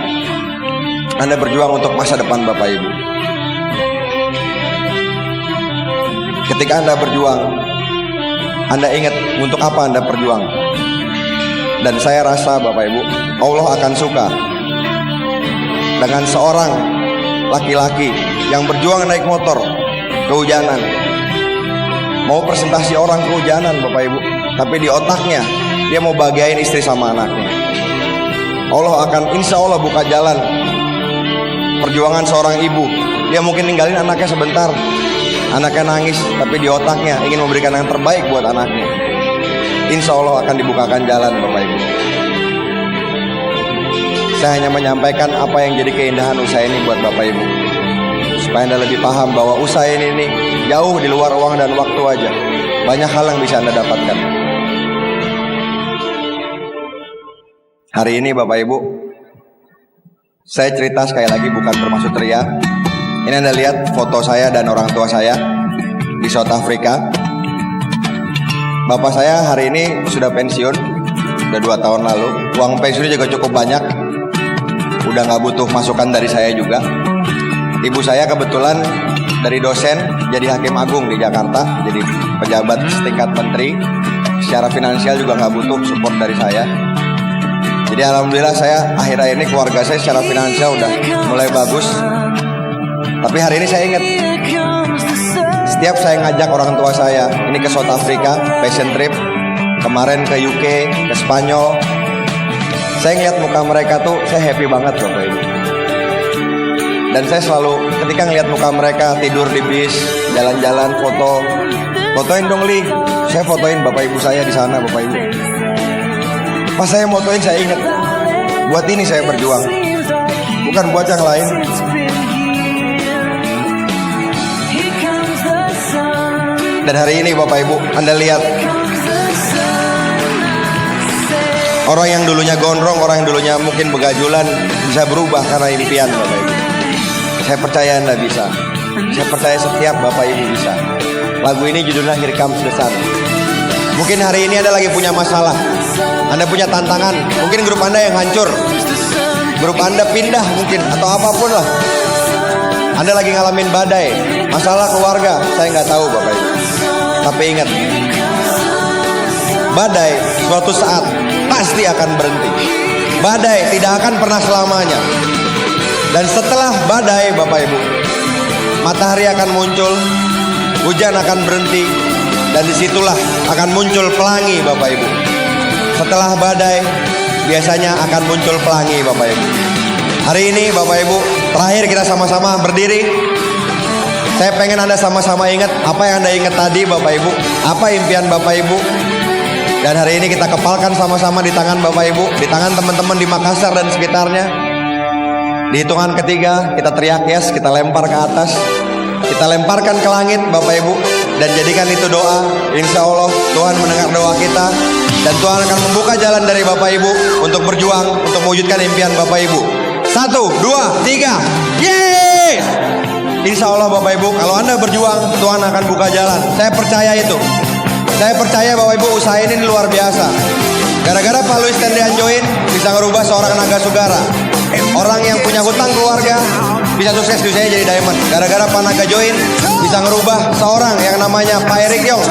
[SPEAKER 2] Anda berjuang untuk masa depan Bapak Ibu. Ketika Anda berjuang, Anda ingat untuk apa Anda berjuang. Dan saya rasa Bapak Ibu, Allah akan suka dengan seorang laki-laki yang berjuang naik motor kehujanan. Mau presentasi orang kehujanan Bapak Ibu, tapi di otaknya dia mau bahagiain istri sama anaknya. Allah akan insya Allah buka jalan perjuangan seorang ibu. Dia mungkin ninggalin anaknya sebentar, Anaknya nangis, tapi di otaknya ingin memberikan yang terbaik buat anaknya. Insya Allah akan dibukakan jalan, Bapak Ibu. Saya hanya menyampaikan apa yang jadi keindahan usaha ini buat Bapak Ibu, supaya Anda lebih paham bahwa usaha ini jauh di luar uang dan waktu aja. Banyak hal yang bisa Anda dapatkan. Hari ini Bapak Ibu, saya cerita sekali lagi bukan bermaksud ria. Ini Anda lihat foto saya dan orang tua saya di South Africa. Bapak saya hari ini sudah pensiun, udah 2 tahun lalu. Uang pensiunnya juga cukup banyak, udah gak butuh masukan dari saya juga. Ibu saya kebetulan dari dosen jadi hakim agung di Jakarta, jadi pejabat setingkat menteri. Secara finansial juga gak butuh support dari saya. Jadi alhamdulillah saya akhir-akhir ini keluarga saya secara finansial udah mulai bagus. Tapi hari ini saya ingat, setiap saya ngajak orang tua saya ini ke South Africa, passion trip, kemarin ke UK, ke Spanyol, saya ngeliat muka mereka tuh saya happy banget Bapak Ibu. Dan saya selalu ketika ngeliat muka mereka tidur di bis, jalan-jalan, fotoin dong Li. Saya fotoin Bapak Ibu saya di sana Bapak Ibu. Pas saya motoin saya ingat, buat ini saya berjuang, bukan buat yang lain. Dan hari ini Bapak Ibu, Anda lihat orang yang dulunya gondrong, orang yang dulunya mungkin begajulan bisa berubah karena impian Bapak Ibu. Saya percaya Anda bisa. Saya percaya setiap Bapak Ibu bisa. Lagu ini judulnya Here Comes the Sun. Mungkin hari ini Anda lagi punya masalah, Anda punya tantangan, mungkin grup Anda yang hancur, grup Anda pindah mungkin, atau apapun lah. Anda lagi ngalamin badai, masalah keluarga, saya nggak tahu Bapak Ibu. Tapi ingat, badai suatu saat pasti akan berhenti. Badai tidak akan pernah selamanya. Dan setelah badai Bapak Ibu, matahari akan muncul, hujan akan berhenti, dan disitulah akan muncul pelangi Bapak Ibu. Setelah badai biasanya akan muncul pelangi Bapak Ibu. Hari ini Bapak Ibu, terakhir kita sama-sama berdiri. Saya pengen Anda sama-sama ingat apa yang Anda ingat tadi Bapak Ibu, apa impian Bapak Ibu. Dan hari ini kita kepalkan sama-sama di tangan Bapak Ibu, di tangan teman-teman di Makassar dan sekitarnya. Di hitungan ketiga kita teriak yes, kita lempar ke atas, kita lemparkan ke langit Bapak Ibu, dan jadikan itu doa. Insya Allah Tuhan mendengar doa kita, dan Tuhan akan membuka jalan dari Bapak Ibu untuk berjuang, untuk mewujudkan impian Bapak Ibu. 1, 2, 3, yeay! Insya Allah Bapak Ibu, kalau Anda berjuang, Tuhan akan buka jalan. Saya percaya itu. Saya percaya Bapak Ibu, usaha ini luar biasa. Gara-gara Pak Luis Tendean join, bisa ngerubah seorang naga sugara. Orang yang punya hutang keluarga bisa sukses di usaha jadi diamond. Gara-gara Pak Naga join, bisa ngerubah seorang yang namanya Pak Erik Yong,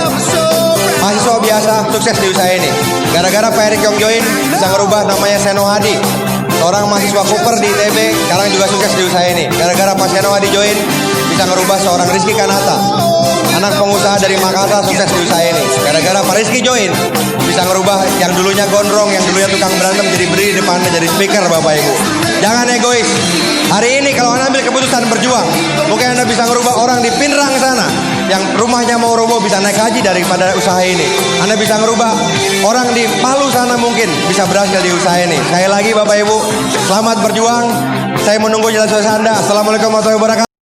[SPEAKER 2] mahasiswa biasa, sukses di usaha ini. Gara-gara Pak Erik Yong join, bisa ngerubah namanya Seno Hadi, seorang mahasiswa Cooper di ITB, sekarang juga sukses di usaha ini. Gara-gara Pak Seno Hadi join, bisa ngerubah seorang Rizky Kanata, anak pengusaha dari Makassar, sukses di usaha ini. Gara-gara Pak Rizky join, bisa ngerubah yang dulunya gondrong, yang dulunya tukang berantem, jadi berdiri di depan, jadi speaker Bapak Ibu. Jangan egois. Hari ini kalau Anda ambil keputusan berjuang, mungkin Anda bisa ngerubah orang di Pinrang sana, yang rumahnya mau roboh bisa naik haji daripada usaha ini. Anda bisa ngerubah orang di Palu sana, mungkin bisa berhasil di usaha ini. Sekali lagi Bapak Ibu, selamat berjuang. Saya menunggu jalan sukses Anda. Assalamualaikum warahmatullahi wabarakatuh.